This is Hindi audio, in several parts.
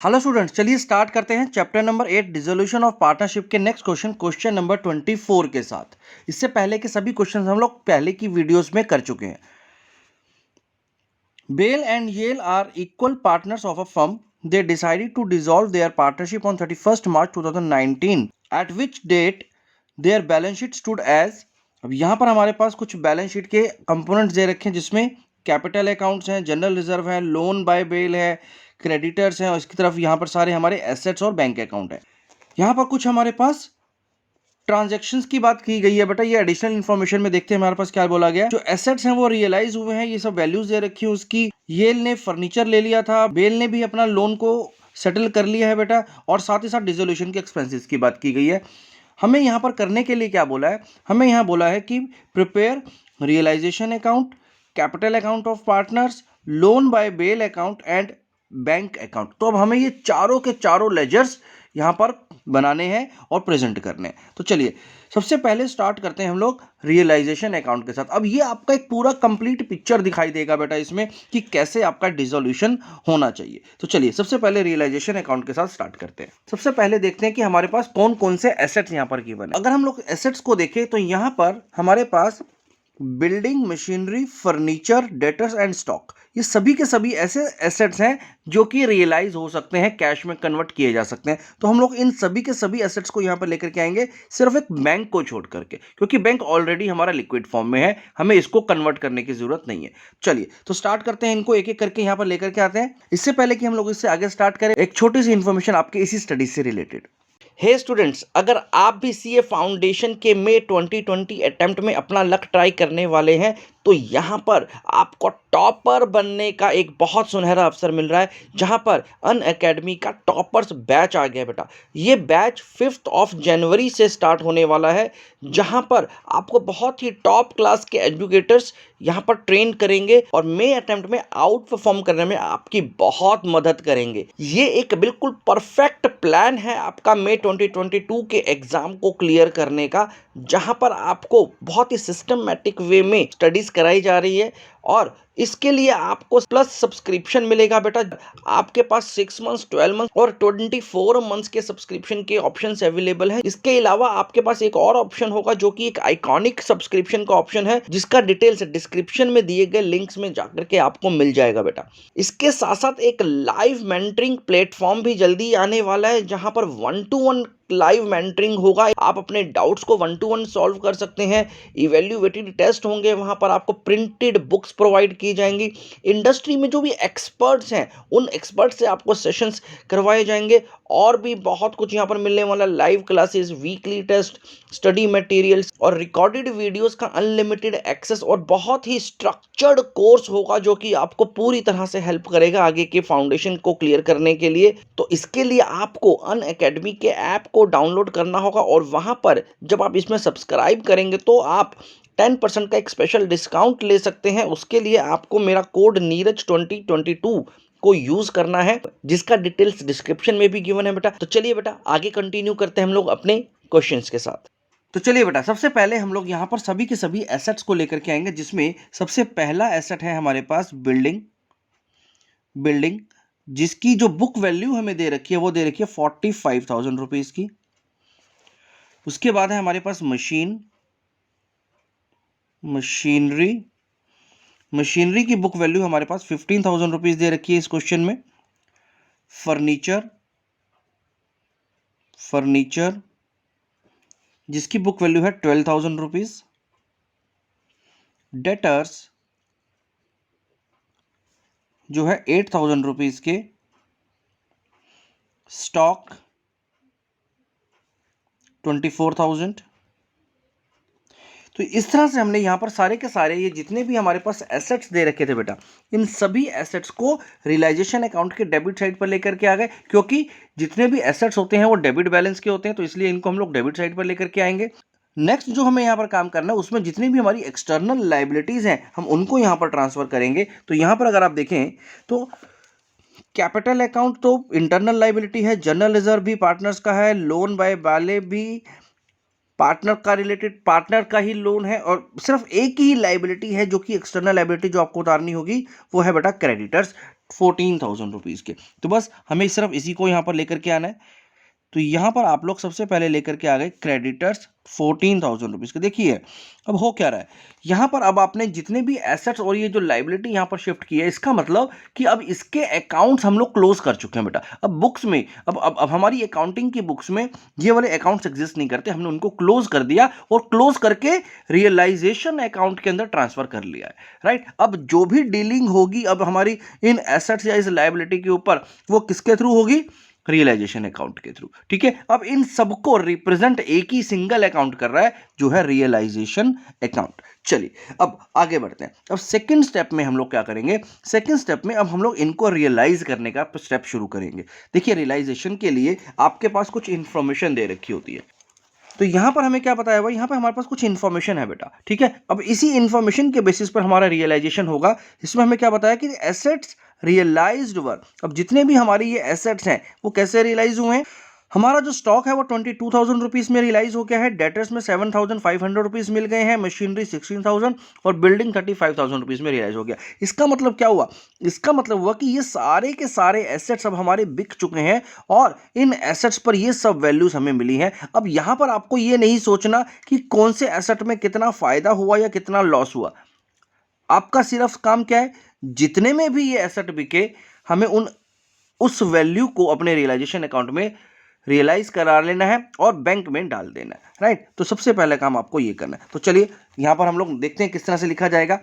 हेलो स्टूडेंट्स, चलिए स्टार्ट करते हैं chapter number 8 dissolution of partnership के नेक्स्ट क्वेश्चन नंबर 24 के साथ। इससे पहले के सभी क्वेश्चन हम लोग पहले की वीडियोस में कर चुके हैं। Bell and Yale are equal partners of a firm. They decided to dissolve their partnership on 31 March 2019 at which date their balance sheet stood as. अब यहाँ पर हमारे पास कुछ बैलेंस शीट के कंपोनेंट्स दे रखे हैं जिसमें कैपिटल अकाउंट्स हैं, जनरल रिजर्व है, लोन बाय बेल है, क्रेडिटर्स हैं और इसकी तरफ यहाँ पर सारे हमारे एसेट्स और बैंक अकाउंट है। यहाँ पर कुछ हमारे पास ट्रांजैक्शंस की बात की गई है बेटा। ये एडिशनल इन्फॉर्मेशन में देखते हैं हमारे पास क्या बोला गया। जो एसेट्स हैं वो रियलाइज हुए हैं, ये सब वैल्यूज दे रखी है उसकी। येल ने फर्नीचर ले लिया था, बेल ने भी अपना लोन को सेटल कर लिया है बेटा, और साथ ही साथ डिसोल्यूशन के एक्सपेंसेस की बात की गई है। हमें यहाँ पर करने के लिए क्या बोला है, हमें यहाँ बोला है कि prepare realisation account, capital account of partners, loan by Bell account and bank account. तो अब हमें ये चारों के चारों लेजर्स यहाँ पर बनाने हैं और प्रेजेंट करने हैं। तो चलिए सबसे पहले स्टार्ट करते हैं हम लोग रियलाइजेशन अकाउंट के साथ। अब ये आपका एक पूरा कंप्लीट पिक्चर दिखाई देगा बेटा इसमें कि कैसे आपका डिसोल्यूशन होना चाहिए। तो चलिए सबसे पहले रियलाइजेशन अकाउंट के साथ स्टार्ट करते हैं। सबसे पहले देखते हैं कि हमारे पास कौन कौन से एसेट्स यहाँ पर गिवन है। अगर हम लोग एसेट्स को देखें तो यहाँ पर हमारे पास building, machinery, furniture, debtors and stock, ये सभी के सभी ऐसे एसेट्स हैं जो कि रियलाइज हो सकते हैं, कैश में कन्वर्ट किए जा सकते हैं। तो हम लोग इन सभी के सभी एसेट्स को यहाँ पर लेकर के आएंगे, सिर्फ एक बैंक को छोड़ करके, क्योंकि बैंक ऑलरेडी हमारा लिक्विड फॉर्म में है, हमें इसको कन्वर्ट करने की जरूरत नहीं है। चलिए तो स्टार्ट करते हैं, इनको एक एक करके यहाँ पर लेकर के आते हैं। इससे पहले कि हम लोग इससे आगे स्टार्ट करें, एक छोटी सी इंफॉर्मेशन आपके इसी स्टडी से रिलेटेड। हे स्टूडेंट्स, अगर आप भी सीए फाउंडेशन के मई 2020 अटेम्प्ट में अपना लक ट्राई करने वाले हैं तो यहाँ पर आपको टॉपर बनने का एक बहुत सुनहरा अवसर मिल रहा है, जहाँ पर अनअकैडमी का टॉपर्स बैच आ गया बेटा। ये बैच 5 जनवरी से स्टार्ट होने वाला है, जहाँ पर आपको बहुत ही टॉप क्लास के एजुकेटर्स यहाँ पर ट्रेन करेंगे और मई अटेम्प्ट में आउट परफॉर्म करने में आपकी बहुत मदद करेंगे। ये एक बिल्कुल परफेक्ट प्लान है आपका मई 2022 के एग्जाम को क्लियर करने का, जहां पर आपको बहुत ही सिस्टमैटिक वे में स्टडीज कराई जा रही है और इसके लिए आपको प्लस सब्सक्रिप्शन मिलेगा बेटा। आपके पास 6 मंथ्स, 12 मंथ्स और 24 मंथ्स के सब्सक्रिप्शन के ऑप्शंस अवेलेबल है। इसके अलावा आपके पास एक और ऑप्शन होगा जो कि एक आइकॉनिक सब्सक्रिप्शन का ऑप्शन है, जिसका डिटेल्स डिस्क्रिप्शन में दिए गए लिंक्स में जाकर के आपको मिल जाएगा बेटा। इसके साथ साथ एक लाइव मेंटरिंग प्लेटफॉर्म भी जल्दी आने वाला है, जहां पर 1-to-1 लाइव मेंटरिंग होगा। आप अपने डाउट्स को 1-to-1 सॉल्व कर सकते हैं। इवैल्यूएटेड टेस्ट होंगे, वहां पर आपको प्रिंटेड बुक्स प्रोवाइड की जाएंगी। इंडस्ट्री में जो भी एक्सपर्ट्स हैं उन एक्सपर्ट से आपको सेशंस करवाए जाएंगे और भी बहुत कुछ यहाँ पर मिलने वाला। Live classes, weekly test, study materials और रिकॉर्डेड वीडियोस का अनलिमिटेड एक्सेस और बहुत ही स्ट्रक्चर्ड कोर्स होगा जो कि आपको पूरी तरह से हेल्प करेगा आगे के फाउंडेशन को क्लियर करने के लिए। तो इसके लिए आपको अनअकैडमी के ऐप को डाउनलोड करना होगा और वहां पर जब आप इसमें सब्सक्राइब करेंगे तो आप 10% का एक स्पेशल डिस्काउंट ले सकते हैं। उसके लिए आपको मेरा कोड नीरज 2022 को यूज करना है, जिसका डिटेल्स डिस्क्रिप्शन में भी गिवन है बेटा। तो चलिए बेटा आगे कंटिन्यू करते हैं हम लोग अपने क्वेश्चंस के साथ। तो चलिए बेटा सबसे पहले हम लोग यहाँ पर सभी के सभी एसेट्स को लेकर के आएंगे, जिसमें सबसे पहला एसेट है हमारे पास बिल्डिंग, जिसकी जो बुक वैल्यू हमें दे रखी है वो दे रखी है 45,000 रुपीज की। उसके बाद है हमारे पास मशीनरी की बुक वैल्यू हमारे पास 15,000 रुपीज दे रखी है इस क्वेश्चन में। फर्नीचर जिसकी बुक वैल्यू है 12,000 रुपीज। डेटर्स जो है 8,000 रुपीज के। स्टॉक 24,000। तो इस तरह से हमने यहाँ पर सारे के सारे ये जितने भी हमारे पास एसेट्स दे रखे थे बेटा, इन सभी एसेट्स को रियलाइजेशन अकाउंट के डेबिट साइड पर लेकर के आ गए, क्योंकि जितने भी एसेट्स होते हैं वो डेबिट बैलेंस के होते हैं, तो इसलिए इनको हम लोग डेबिट साइड पर लेकर के आएंगे। नेक्स्ट जो हमें यहाँ पर काम करना है उसमें जितनी भी हमारी एक्सटर्नल लाइबिलिटीज हैं हम उनको यहाँ पर ट्रांसफर करेंगे। तो यहाँ पर अगर आप देखें तो कैपिटल अकाउंट तो इंटरनल लाइबिलिटी है, जनरल रिजर्व भी पार्टनर्स का है, लोन बाय वाले भी पार्टनर का ही लोन है, और सिर्फ एक ही लाइबिलिटी है जो कि एक्सटर्नल लाइबिलिटी जो आपको उतारनी होगी वो है बेटा क्रेडिटर्स। 14,000 रुपीज़ के। तो बस हमें सिर्फ इसी को यहाँ पर लेकर के आना है। तो यहाँ पर आप लोग सबसे पहले लेकर के आ गए क्रेडिटर्स 14,000 रुपीज़ के। देखिए अब हो क्या रहा है, यहाँ पर अब आपने जितने भी एसेट्स और ये जो लाइबिलिटी यहाँ पर शिफ्ट की है, इसका मतलब कि अब इसके अकाउंट्स हम लोग क्लोज कर चुके हैं बेटा। अब बुक्स में अब हमारी अकाउंटिंग की बुक्स में ये वाले अकाउंट्स एग्जिस्ट नहीं करते, हमने उनको क्लोज कर दिया और क्लोज करके रियलाइजेशन अकाउंट के अंदर ट्रांसफर कर लिया है, राइट। अब जो भी डीलिंग होगी अब हमारी इन एसेट्स या इस लाइबिलिटी के ऊपर, वो किसके थ्रू होगी, रियलाइजेशन अकाउंट के थ्रू, ठीक है। अब इन सबको रिप्रेजेंट एक ही सिंगल अकाउंट कर रहा है जो है रियलाइजेशन अकाउंट। चलिए अब आगे बढ़ते हैं। अब सेकंड स्टेप में हम लोग क्या करेंगे, सेकंड स्टेप में अब हम लोग इनको रियलाइज करने का स्टेप शुरू करेंगे। देखिए रियलाइजेशन के लिए आपके पास कुछ इंफॉर्मेशन दे रखी होती है, तो यहां पर हमें क्या पता है भाई, यहां पर हमारे पास कुछ इन्फॉर्मेशन है बेटा, ठीक है। अब इसी इन्फॉर्मेशन के बेसिस पर हमारा रियलाइजेशन होगा। इसमें हमें क्या बताया कि एसेट्स रियलाइज्ड वर, अब जितने भी हमारे ये एसेट्स हैं वो कैसे रियलाइज हुए हैं। हमारा जो स्टॉक है वो 22,000 रुपीज में रियलाइज हो गया है, डेटर्स में 7,500 रुपीज मिल गए हैं, मशीनरी 16,000 और बिल्डिंग 35,000 रुपीज में रियलाइज हो गया। इसका मतलब क्या हुआ, इसका मतलब हुआ कि ये सारे के सारे एसेट्स अब हमारे बिक चुके हैं और इन एसेट्स पर ये सब वैल्यूज हमें मिली हैं। अब यहां पर आपको ये नहीं सोचना कि कौन से एसेट में कितना फायदा हुआ या कितना लॉस हुआ, आपका सिर्फ काम क्या है, जितने में भी ये एसेट बिके हमें उस वैल्यू को अपने रियलाइजेशन अकाउंट में रियलाइज करा लेना है और बैंक में डाल देना है, राइट। तो सबसे पहले काम आपको ये करना है। तो चलिए यहां पर हम लोग देखते हैं किस तरह से लिखा जाएगा।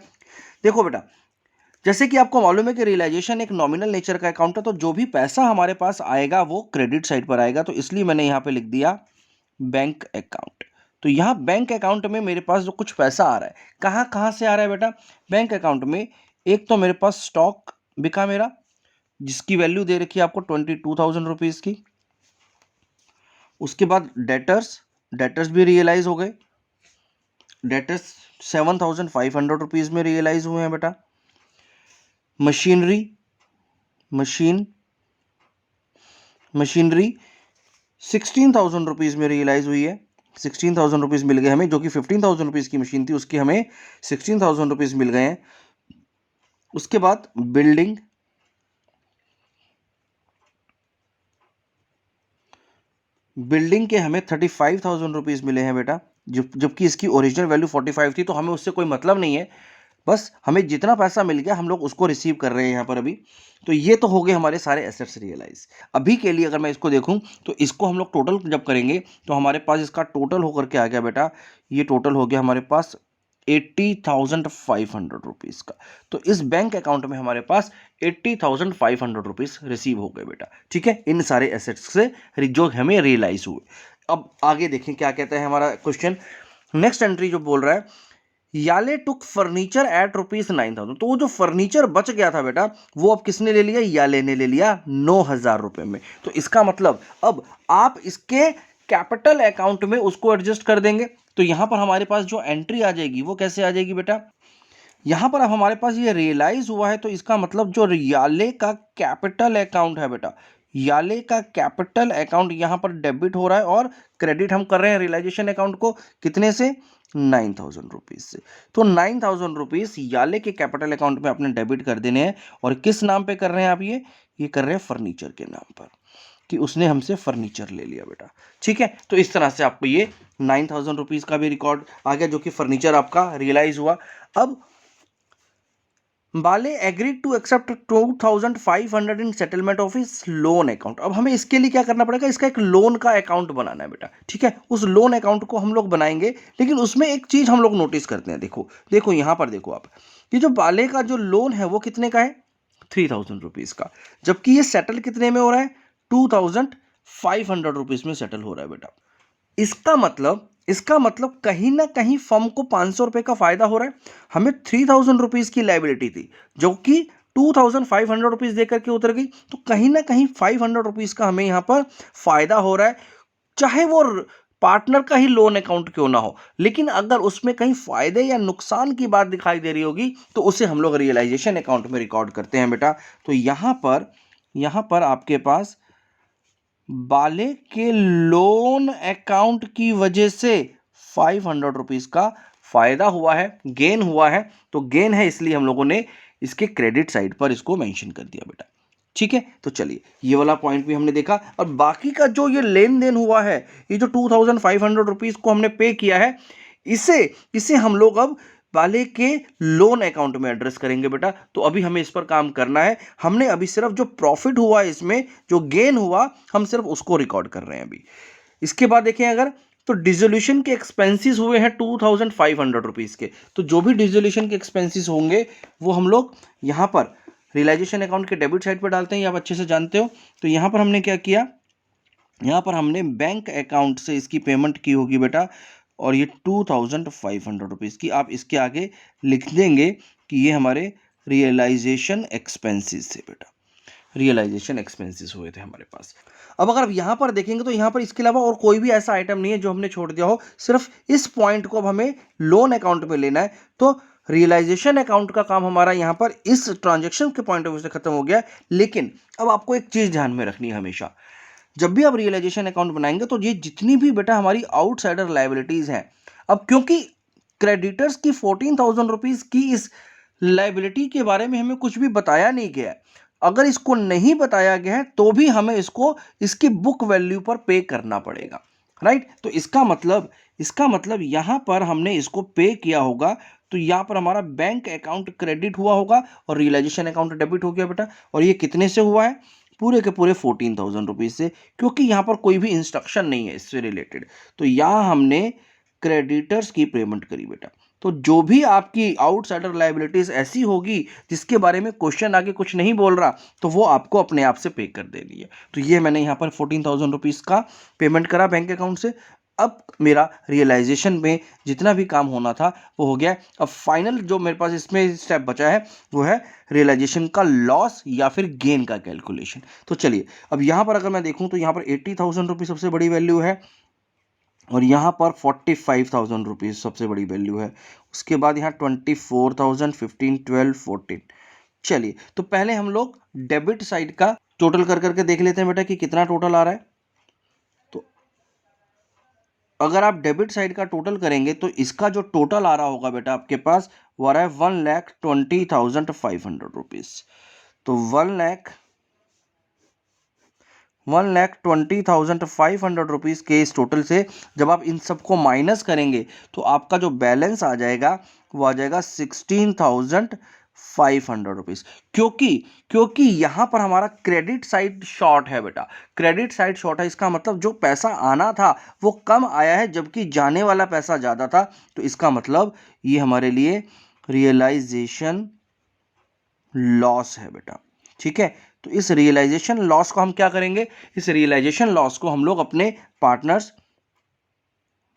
देखो बेटा, जैसे कि आपको मालूम है कि रियलाइजेशन एक नॉमिनल नेचर का अकाउंट है, तो जो भी पैसा हमारे पास आएगा वो क्रेडिट साइड पर आएगा, तो इसलिए मैंने यहां पे लिख दिया बैंक अकाउंट। तो यहां बैंक अकाउंट में मेरे पास जो कुछ पैसा आ रहा है, कहां कहां से आ रहा है बेटा, बैंक अकाउंट में एक तो मेरे पास स्टॉक बिका मेरा, जिसकी वैल्यू दे रखी है आपको 22,000 रुपीज की। उसके बाद डेटर्स भी रियलाइज हो गए, डेटर्स 7,500 रुपीज में रियलाइज हुए हैं बेटा। मशीनरी 16,000 रुपीज में रियलाइज हुई है, 16,000 रुपीज मिल गए हमें, जो कि 15,000 रुपीज की मशीन थी उसकी हमें 16,000 रुपीज मिल गए हैं। उसके बाद बिल्डिंग के हमें 35,000 रुपीज मिले हैं बेटा, जबकि इसकी ओरिजिनल वैल्यू 45 थी, तो हमें उससे कोई मतलब नहीं है, बस हमें जितना पैसा मिल गया हम लोग उसको रिसीव कर रहे हैं यहाँ पर अभी। तो ये तो हो गए हमारे सारे एसेट्स रियलाइज। अभी के लिए अगर मैं इसको देखूं तो इसको हम लोग टोटल जब करेंगे तो हमारे पास इसका टोटल होकर के आ गया बेटा, ये टोटल हो गया हमारे पास 80,500 रुपीज़ का। तो इस बैंक अकाउंट में हमारे पास 80,500 रुपीज़ रिसीव हो गए बेटा, ठीक है, इन सारे एसेट्स से जो हमें रियलाइज हुए। अब आगे देखें क्या कहता है हमारा क्वेश्चन। नेक्स्ट एंट्री जो बोल रहा है, याले टुक फर्नीचर एट ₹9,000। तो वो जो फर्नीचर बच गया था बेटा वो अब किसने ले लिया, याले ने ले लिया 9,000 रुपए में। तो इसका मतलब अब आप इसके कैपिटल अकाउंट में उसको एडजस्ट कर देंगे। तो यहां पर हमारे पास जो एंट्री आ जाएगी वो कैसे आ जाएगी बेटा, यहां पर अब हमारे पास ये रियलाइज हुआ है, तो इसका मतलब जो याले का कैपिटल अकाउंट है बेटा, याले का कैपिटल अकाउंट यहां पर डेबिट हो रहा है और क्रेडिट हम कर रहे हैं रियलाइजेशन अकाउंट को कितने से, 9,000 रुपीज से। तो 9,000 रुपीज याले के कैपिटल अकाउंट में आपने डेबिट कर देने हैं। और किस नाम पे कर रहे हैं आप, ये कर रहे हैं फर्नीचर के नाम पर, कि उसने हमसे फर्नीचर ले लिया बेटा, ठीक है। तो इस तरह से आपको ये 9,000 रुपीज का भी रिकॉर्ड आ गया, जो कि फर्नीचर आपका रियलाइज हुआ। अब Bale agreed to accept 2,500 in settlement of his loan account. अब हमें इसके लिए क्या करना पड़ेगा, इसका एक लोन का अकाउंट बनाना है बेटा, ठीक है। उस लोन अकाउंट को हम लोग बनाएंगे, लेकिन उसमें एक चीज हम लोग नोटिस करते हैं। देखो यहां पर देखो आप, कि जो बाले का जो लोन है वो कितने का है, 3,000 रुपीज का, जबकि ये सेटल कितने में हो रहा है, 2,500 रुपीज में सेटल हो रहा है बेटा। इसका मतलब कहीं ना कहीं फर्म को 500 रुपए का फायदा हो रहा है। हमें 3,000 रुपीज की लाइबिलिटी थी जो कि 2,500 रुपीज देकर के उतर गई, तो कहीं ना कहीं 500 रुपीज का हमें यहां पर फायदा हो रहा है, चाहे वो पार्टनर का ही लोन अकाउंट क्यों ना हो। लेकिन अगर उसमें कहीं फायदे या नुकसान की बात दिखाई दे रही होगी तो उसे हम लोग रियलाइजेशन अकाउंट में रिकॉर्ड करते हैं बेटा। तो यहां पर आपके पास बाले के लोन अकाउंट की वजह से 500 रुपीज का फायदा हुआ है, गेन हुआ है। तो गेन है इसलिए हम लोगों ने इसके क्रेडिट साइड पर इसको मेंशन कर दिया बेटा। ठीक है, तो चलिए ये वाला पॉइंट भी हमने देखा। और बाकी का जो ये लेन देन हुआ है, ये जो 2500 रुपीज को हमने पे किया है, इसे इसे हम लोग अब वाले के लोन अकाउंट में एड्रेस करेंगे बेटा। तो अभी हमें इस पर काम करना है। हमने अभी सिर्फ जो प्रॉफिट हुआ है, इसमें जो गेन हुआ, हम सिर्फ उसको रिकॉर्ड कर रहे हैं अभी। इसके बाद देखें अगर, तो डिसोल्यूशन के एक्सपेंसेस हुए हैं 2500 रुपीज के। तो जो भी डिसोल्यूशन के एक्सपेंसेस होंगे वो हम लोग यहाँ पर रियलाइजेशन अकाउंट के डेबिट साइड पर डालते हैं, ये आप अच्छे से जानते हो। तो यहाँ पर हमने क्या किया, यहाँ पर हमने बैंक अकाउंट से इसकी पेमेंट की होगी बेटा, और ये 2500 रुपीज़ की आप इसके आगे लिख देंगे कि ये हमारे रियलाइजेशन एक्सपेंसेस थे बेटा, रियलाइजेशन एक्सपेंसेस हुए थे हमारे पास। अब अगर आप यहाँ पर देखेंगे तो यहाँ पर इसके अलावा और कोई भी ऐसा आइटम नहीं है जो हमने छोड़ दिया हो, सिर्फ इस पॉइंट को अब हमें लोन अकाउंट में लेना है। तो रियलाइजेशन अकाउंट का काम हमारा यहाँ पर इस ट्रांजेक्शन के पॉइंट ऑफ व्यू से खत्म हो गया। लेकिन अब आपको एक चीज़ ध्यान में रखनी है हमेशा, जब भी आप रियलाइजेशन अकाउंट बनाएंगे तो ये जितनी भी बेटा हमारी आउटसाइडर लाइबिलिटीज हैं, अब क्योंकि क्रेडिटर्स की 14,000 रुपीज की इस लाइबिलिटी के बारे में हमें कुछ भी बताया नहीं गया है, अगर इसको नहीं बताया गया है तो भी हमें इसको इसकी बुक वैल्यू पर पे करना पड़ेगा, राइट। तो इसका मतलब यहां पर हमने इसको पे किया होगा, तो यहां पर हमारा बैंक अकाउंट क्रेडिट हुआ होगा और रियलाइजेशन अकाउंट डेबिट हो गया बेटा। और ये कितने से हुआ है, पूरे के पूरे 14,000 रुपीज से, क्योंकि यहां पर कोई भी इंस्ट्रक्शन नहीं है इससे रिलेटेड। तो यहां हमने क्रेडिटर्स की पेमेंट करी बेटा। तो जो भी आपकी आउटसाइडर लायबिलिटीज ऐसी होगी जिसके बारे में क्वेश्चन आगे कुछ नहीं बोल रहा, तो वो आपको अपने आप से पे कर देनी है। तो ये मैंने यहाँ पर 14,000 रुपीज़ का पेमेंट करा बैंक अकाउंट से। अब मेरा रियलाइजेशन में जितना भी काम होना था वो हो गया। अब फाइनल जो मेरे पास इसमें स्टेप बचा है वो है रियलाइजेशन का लॉस या फिर गेन का कैलकुलेशन। तो चलिए अब यहाँ पर अगर मैं देखूँ तो यहाँ पर 80,000 रुपीज़ सबसे बड़ी वैल्यू है, और यहाँ पर 45,000 रुपीज़ सबसे बड़ी वैल्यू है। उसके बाद यहाँ 24,000, 15, 12, 14। चलिए तो पहले हम लोग डेबिट साइड का टोटल कर करके देख लेते हैं बेटा कि कितना टोटल आ रहा है। तो अगर आप डेबिट साइड का टोटल करेंगे तो इसका जो टोटल आ रहा होगा बेटा आपके पास, वो आ रहा है 1,20,500 रुपीज़। तो 1,20,500 रुपीज़ के इस टोटल से जब आप इन सबको माइनस करेंगे तो आपका जो बैलेंस आ जाएगा वो आ जाएगा 16,500 रुपीज़। क्योंकि यहाँ पर हमारा क्रेडिट साइड शॉर्ट है बेटा, क्रेडिट साइड शॉर्ट है, इसका मतलब जो पैसा आना था वो कम आया है जबकि जाने वाला पैसा ज़्यादा था। तो इसका मतलब ये हमारे लिए रियलाइजेशन लॉस है बेटा। ठीक है, तो इस रियलाइजेशन लॉस को हम क्या करेंगे, इस रियलाइजेशन लॉस को हम लोग अपने पार्टनर्स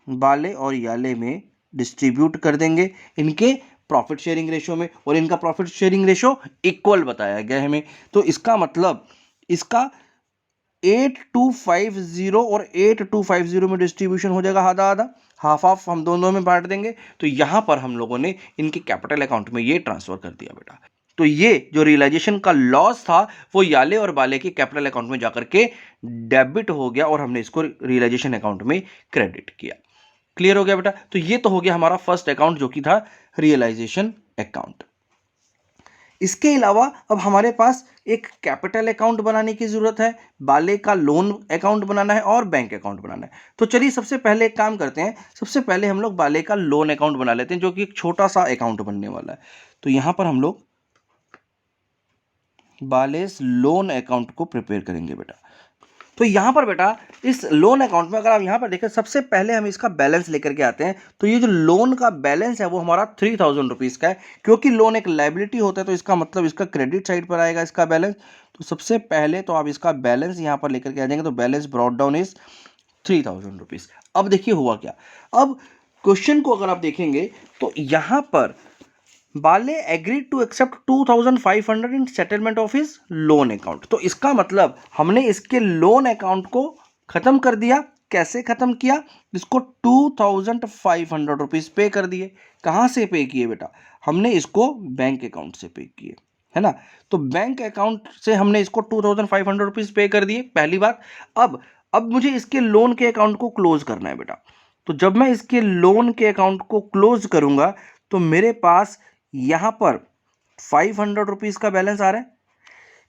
बाले और याले में डिस्ट्रीब्यूट कर देंगे इनके प्रॉफिट शेयरिंग रेशो में, और इनका प्रॉफिट शेयरिंग रेशो इक्वल बताया गया है हमें। तो इसका मतलब इसका 8,250 और 8,250 में डिस्ट्रीब्यूशन हो जाएगा, आधा आधा, हाफ हाफ हम दोनों में बांट देंगे। तो यहां पर हम लोगों ने इनके कैपिटल अकाउंट में ये ट्रांसफर कर दिया बेटा। तो ये जो रियलाइजेशन का लॉस था वो याले और बाले के कैपिटल अकाउंट में जाकर के डेबिट हो गया और हमने इसको रियलाइजेशन अकाउंट में क्रेडिट किया। क्लियर हो गया बेटा। तो ये तो हो गया हमारा फर्स्ट अकाउंट जो कि था रियलाइजेशन अकाउंट। इसके अलावा अब हमारे पास एक कैपिटल अकाउंट बनाने की जरूरत है, बाले का लोन अकाउंट बनाना है और बैंक अकाउंट बनाना है। तो चलिए सबसे पहले एक काम करते हैं, सबसे पहले हम लोग बाले का लोन अकाउंट बना लेते हैं जो कि एक छोटा सा अकाउंट बनने वाला है। तो यहां पर हम लोग बालेस लोन अकाउंट को प्रिपेयर करेंगे बेटा। तो यहां पर बेटा इस लोन अकाउंट में अगर आप यहां पर देखें, सबसे पहले हम इसका बैलेंस लेकर के आते हैं। तो ये जो लोन का बैलेंस है वो हमारा 3,000 रुपीज़ का है, क्योंकि लोन एक लायबिलिटी होता है तो इसका मतलब इसका क्रेडिट साइड पर आएगा इसका बैलेंस। तो सबसे पहले तो आप इसका बैलेंस यहां पर लेकर के आ जाएंगे, तो balance brought down is 3,000 rupees. अब देखिए हुआ क्या, अब क्वेश्चन को अगर आप देखेंगे तो यहां पर Bale agreed to accept 2,500 in settlement of his loan account. तो इसका मतलब हमने इसके लोन अकाउंट को खत्म कर दिया। कैसे खत्म किया, इसको 2,500 रुपीज पे कर दिए। कहां से पे किए बेटा, हमने इसको बैंक अकाउंट से पे किए, है ना। तो बैंक अकाउंट से हमने इसको 2,500 रुपीज पे कर दिए, पहली बात। अब मुझे इसके लोन के अकाउंट को क्लोज करना है बेटा। तो जब मैं इसके लोन के अकाउंट को क्लोज करूंगा तो मेरे पास यहां पर 500 रुपीज़ का बैलेंस आ रहा है।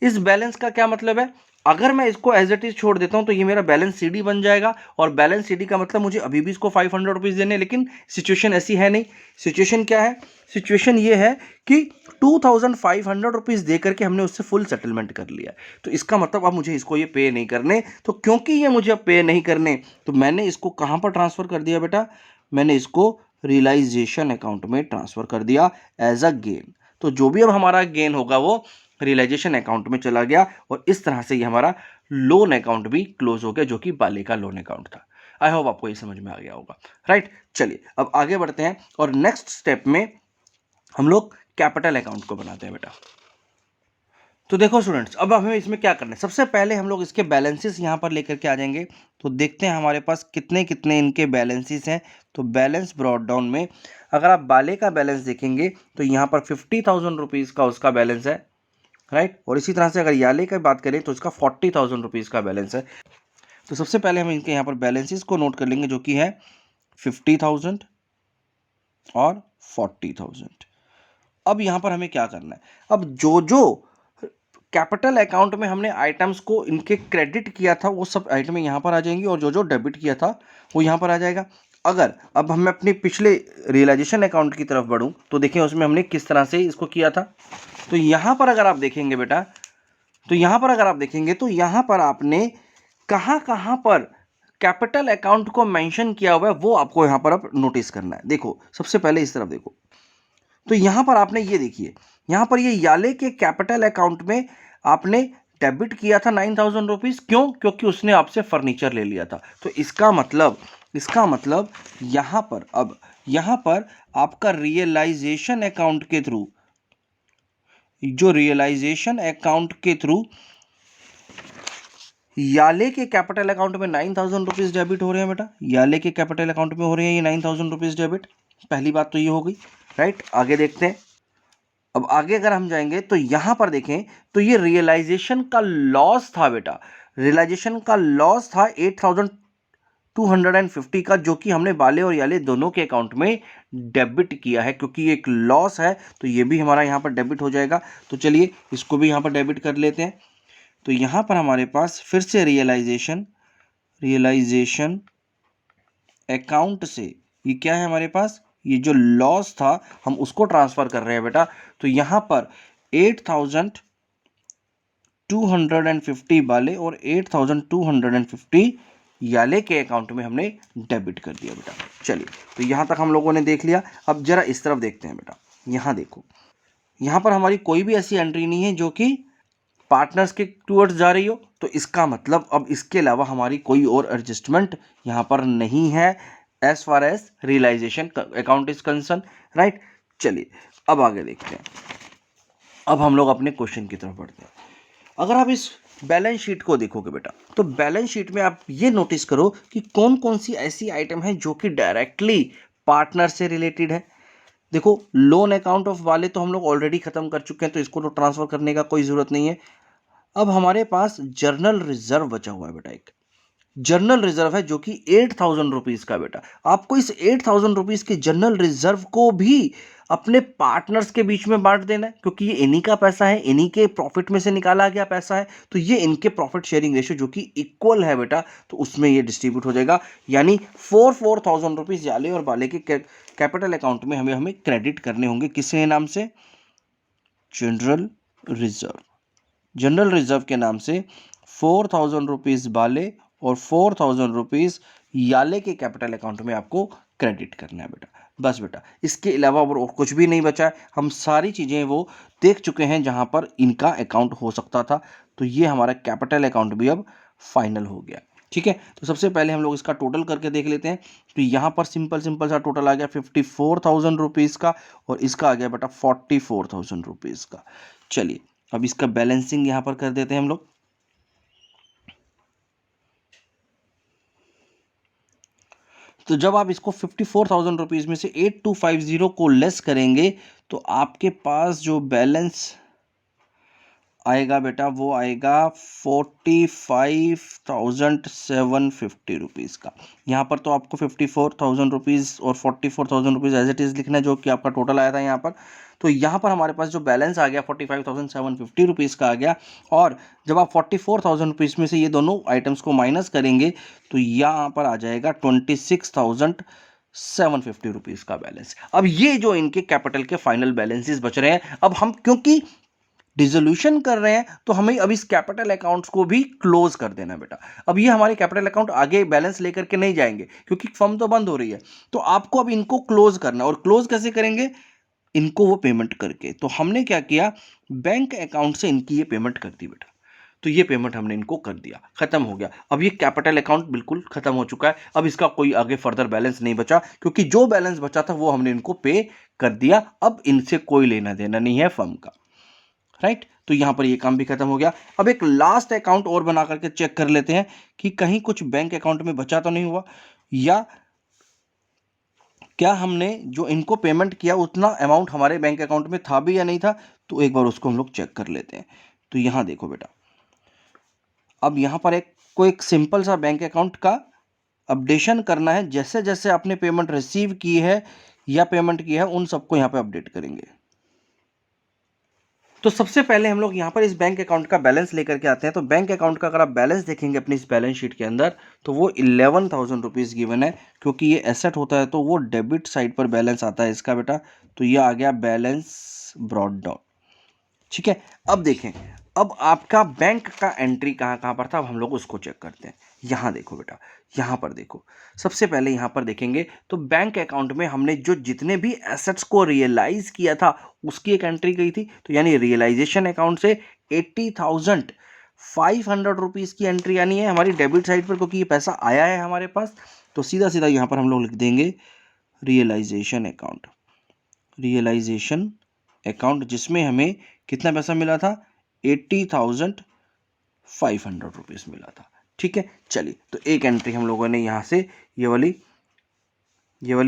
इस बैलेंस का क्या मतलब है, अगर मैं इसको एज इट इज छोड़ देता हूं तो ये मेरा बैलेंस सीडी बन जाएगा, और बैलेंस सीडी का मतलब मुझे अभी भी इसको 500 रुपीज़ देने, लेकिन सिचुएशन ऐसी है नहीं। सिचुएशन क्या है, सिचुएशन ये है कि 2500 रुपीज़ दे करके हमने उससे फुल सेटलमेंट कर लिया। तो इसका मतलब अब मुझे इसको ये पे नहीं करने, तो क्योंकि ये मुझे अब पे नहीं करने, तो मैंने इसको कहाँ पर ट्रांसफ़र कर दिया बेटा, मैंने इसको रियलाइजेशन अकाउंट में ट्रांसफ़र कर दिया एज अ गेन। तो जो भी अब हमारा गेन होगा वो रियलाइजेशन अकाउंट में चला गया, और इस तरह से ये हमारा लोन अकाउंट भी क्लोज हो गया, जो कि बाले का लोन अकाउंट था। आई होप आपको ये समझ में आ गया होगा, राइट। चलिए अब आगे बढ़ते हैं, और नेक्स्ट स्टेप में हम लोग कैपिटल अकाउंट को बनाते हैं बेटा। तो देखो स्टूडेंट्स, अब हमें इसमें क्या करना है, सबसे पहले हम लोग इसके बैलेंसेस यहाँ पर लेकर के आ जाएंगे। तो देखते हैं हमारे पास कितने कितने इनके बैलेंसेस हैं। तो बैलेंस ब्रॉट डाउन में अगर आप बाले का बैलेंस देखेंगे तो यहाँ पर 50,000 रुपीज़ का उसका बैलेंस है, राइट। और इसी तरह से अगर याले की बात करें तो इसका 40,000 रुपीज़ का बैलेंस है। तो सबसे पहले हम इनके यहाँ पर बैलेंसेस को नोट कर लेंगे, जो कि है 50,000 और 40,000। अब यहाँ पर हमें क्या करना है, अब जो जो कैपिटल अकाउंट में हमने आइटम्स को इनके क्रेडिट किया था वो सब आइटम यहाँ पर आ जाएंगी, और जो जो डेबिट किया था वो यहाँ पर आ जाएगा। अगर अब हम अपने पिछले रियलाइजेशन अकाउंट की तरफ बढ़ूँ तो देखें उसमें हमने किस तरह से इसको किया था। तो यहाँ पर अगर आप देखेंगे बेटा, तो यहाँ पर अगर आप देखेंगे तो यहाँ पर आपने कहाँ कहाँ पर कैपिटल अकाउंट को मेंशन किया हुआ है वो आपको यहाँ पर अब नोटिस करना है। देखो सबसे पहले इस तरफ देखो, तो यहाँ पर आपने ये देखिए, यहाँ पर ये याले के कैपिटल अकाउंट में आपने डेबिट किया था 9,000 रुपीज़। क्यों? क्योंकि उसने आपसे फर्नीचर ले लिया था। तो इसका मतलब यहाँ पर, अब यहाँ पर आपका रियलाइजेशन अकाउंट के थ्रू, जो रियलाइजेशन अकाउंट के थ्रू याले के कैपिटल अकाउंट में 9,000 रुपीज़ डेबिट हो रहे हैं बेटा, याले के कैपिटल अकाउंट में हो रहे हैं ये 9,000 रुपीज़ डेबिट। पहली बात तो ये हो गई, राइट। आगे देखते हैं, अब आगे अगर हम जाएंगे तो यहां पर देखें तो ये रियलाइजेशन का लॉस था बेटा, रियलाइजेशन का लॉस था 8,250 का, जो कि हमने बाले और याले दोनों के अकाउंट में डेबिट किया है। क्योंकि ये एक लॉस है तो ये भी हमारा यहाँ पर डेबिट हो जाएगा। तो चलिए इसको भी यहाँ पर डेबिट कर लेते हैं। तो यहाँ पर हमारे पास फिर से रियलाइजेशन अकाउंट से ये क्या है हमारे पास, ये जो लॉस था हम उसको ट्रांसफर कर रहे हैं बेटा। तो यहाँ पर 8,250 बाले और 8,250 याले के अकाउंट में हमने डेबिट कर दिया बेटा। चलिए तो यहाँ तक हम लोगों ने देख लिया। अब जरा इस तरफ देखते हैं बेटा, यहाँ देखो, यहाँ पर हमारी कोई भी ऐसी एंट्री नहीं है जो कि पार्टनर्स के टूवर्ड्स जा रही हो। तो इसका मतलब अब इसके अलावा हमारी कोई और एडजस्टमेंट यहाँ पर नहीं है as far as realisation account is concern, right. चलिए अब आगे देखते हैं, अब हम लोग अपने क्वेश्चन की तरफ बढ़ते हैं। अगर आप इस बैलेंस शीट को देखोगे बेटा, तो बैलेंस शीट में आप ये नोटिस करो कि कौन कौन सी ऐसी आइटम है जो कि डायरेक्टली पार्टनर से रिलेटेड है। देखो लोन अकाउंट ऑफ वाले तो हम लोग ऑलरेडी खत्म कर चुके हैं, तो इसको तो ट्रांसफर करने का कोई ज़रूरत नहीं है। अब हमारे पास जर्नल रिजर्व बचा हुआ है बेटा, एक जर्नल रिजर्व है जो कि 8,000 रुपीज़ का बेटा। आपको इस 8,000 रुपीज़ के जर्नल रिजर्व को भी अपने पार्टनर्स के बीच में बांट देना है, क्योंकि ये इन्हीं का पैसा है, इन्हीं के प्रॉफिट में से निकाला गया पैसा है। तो ये इनके प्रॉफिट शेयरिंग रेशियो जो कि इक्वल है बेटा, तो उसमें ये डिस्ट्रीब्यूट हो जाएगा। यानी 4,000 रुपीज़ याले और बाले के कैपिटल अकाउंट में हमें क्रेडिट करने होंगे। किसके नाम से? General reserve. जनरल रिजर्व के नाम से 4,000 रुपीज़ बाले और 4,000 रुपीज़ याले के कैपिटल अकाउंट में आपको क्रेडिट करना है बेटा। बस बेटा, इसके अलावा और कुछ भी नहीं बचा है। हम सारी चीज़ें वो देख चुके हैं जहां पर इनका अकाउंट हो सकता था। तो ये हमारा कैपिटल अकाउंट भी अब फाइनल हो गया, ठीक है। तो सबसे पहले हम लोग इसका टोटल करके देख लेते हैं। तो यहाँ पर सिंपल सा टोटल आ गया 54,000 रुपीज़ का, और इसका आ गया बेटा 44,000 रुपीज़ का। चलिए अब इसका बैलेंसिंग यहां पर कर देते हैं हम लोग। तो जब आप इसको 54,000 रुपीज़ में से 8,250 को लेस करेंगे तो आपके पास जो बैलेंस आएगा बेटा वो आएगा 45,750 रुपीज़ का। यहाँ पर तो आपको 54,000 रुपीज़ और 44,000 रुपीज़ एज इट इज़ लिखना है, जो कि आपका टोटल आया था यहाँ पर। तो यहाँ पर हमारे पास जो बैलेंस आ गया 45,750 रुपीज़ का आ गया, और जब आप 44,000 रुपीज़ में से ये दोनों आइटम्स को माइनस करेंगे तो यहाँ पर आ जाएगा 26,750 रुपीज़ का बैलेंस। अब ये जो इनके कैपिटल के फाइनल बैलेंसेस बच रहे हैं, अब हम क्योंकि डिसोल्यूशन कर रहे हैं तो हमें अब इस कैपिटल अकाउंट्स को भी क्लोज कर देना है बेटा। अब ये हमारे कैपिटल अकाउंट आगे बैलेंस लेकर के नहीं जाएंगे क्योंकि फर्म तो बंद हो रही है, तो आपको अब इनको क्लोज करना, और क्लोज कैसे करेंगे, इनको वो पेमेंट करके। तो हमने क्या किया, बैंक अकाउंट से इनकी ये पेमेंट कर दी बेटा। तो ये पेमेंट हमने इनको कर दिया, खत्म हो गया। अब ये कैपिटल अकाउंट बिल्कुल खत्म हो चुका है, अब इसका कोई आगे फर्दर बैलेंस नहीं बचा क्योंकि जो बैलेंस बचा था वो हमने इनको पे कर दिया। अब इनसे कोई लेना देना नहीं है फर्म का, राइट। तो यहां पर ये काम भी खत्म हो गया। अब एक लास्ट अकाउंट और बना करके चेक कर लेते हैं कि कहीं कुछ बैंक अकाउंट में बचा तो नहीं हुआ, या क्या हमने जो इनको पेमेंट किया उतना अमाउंट हमारे बैंक अकाउंट में था भी या नहीं था। तो एक बार उसको हम लोग चेक कर लेते हैं। तो यहां देखो बेटा, अब यहां पर एक सिंपल सा बैंक अकाउंट का अपडेशन करना है। जैसे जैसे आपने पेमेंट रिसीव की है या पेमेंट की है उन सबको यहां पे अपडेट करेंगे। तो सबसे पहले हम लोग यहाँ पर इस बैंक अकाउंट का बैलेंस लेकर के आते हैं। तो बैंक अकाउंट का अगर आप बैलेंस देखेंगे अपनी इस बैलेंस शीट के अंदर तो वो 11,000 रुपीज़ गिवन है, क्योंकि ये एसेट होता है तो वो डेबिट साइड पर बैलेंस आता है इसका बेटा। तो ये आ गया बैलेंस ब्रॉट डाउन, ठीक है। अब देखें, अब आपका बैंक का एंट्री कहाँ कहाँ पर था, अब हम लोग उसको चेक करते हैं। यहाँ देखो बेटा, यहाँ पर देखो, सबसे पहले यहाँ पर देखेंगे तो बैंक अकाउंट में हमने जो जितने भी एसेट्स को रियलाइज किया था उसकी एक एंट्री गई थी। तो यानी रियलाइजेशन अकाउंट से 80,500 रुपीज़ की एंट्री आनी है हमारी डेबिट साइड पर, क्योंकि ये पैसा आया है हमारे पास। तो सीधा सीधा यहाँ पर हम लोग लिख देंगे रियलाइजेशन अकाउंट, रियलाइजेशन अकाउंट जिसमें हमें कितना पैसा मिला था, 80,500 रुपीज़ मिला था, ठीक है। चलिए, तो एक एंट्री हम लोगों ने यहाँ से ये वाली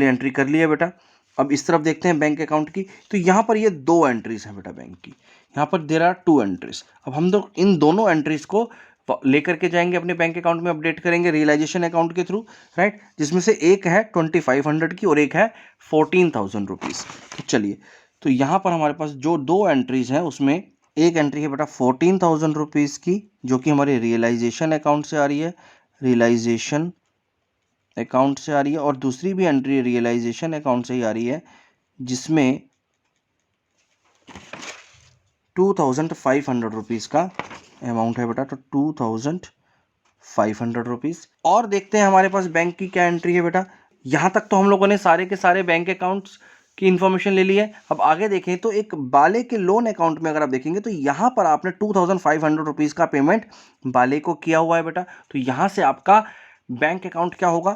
एंट्री कर ली है बेटा। अब इस तरफ देखते हैं बैंक अकाउंट की। तो यहाँ पर ये दो एंट्रीज हैं बेटा बैंक की, यहाँ पर देयर आर 2 एंट्रीज। अब हम लोग इन दोनों एंट्रीज को लेकर के जाएंगे अपने बैंक अकाउंट में, अपडेट करेंगे रियलाइजेशन अकाउंट के थ्रू, राइट। जिसमें से एक है 2500 की और एक है 14,000 रुपीज़। तो चलिए, तो यहाँ पर हमारे पास जो दो एंट्रीज हैं उसमें एक एंट्री है बेटा 14,000 रुपीज़ की, जो कि हमारे रियलाइजेशन अकाउंट से आ रही है, रियलाइजेशन अकाउंट से आ रही है, और दूसरी भी एंट्री रियलाइजेशन अकाउंट से ही आ रही है जिसमें 2,500 रुपीज़ का अमाउंट है बेटा। तो 2,500 रुपीज़। और देखते हैं हमारे पास बैंक की क्या एंट्री है बेटा। यहाँ तक तो हम लोगों ने सारे के सारे बैंक अकाउंट्स की इन्फॉर्मेशन ले ली है। अब आगे देखें तो एक बाले के लोन अकाउंट में अगर आप देखेंगे तो यहाँ पर आपने 2,500 रुपीज़ का पेमेंट बाले को किया हुआ है बेटा। तो यहाँ से आपका बैंक अकाउंट क्या होगा,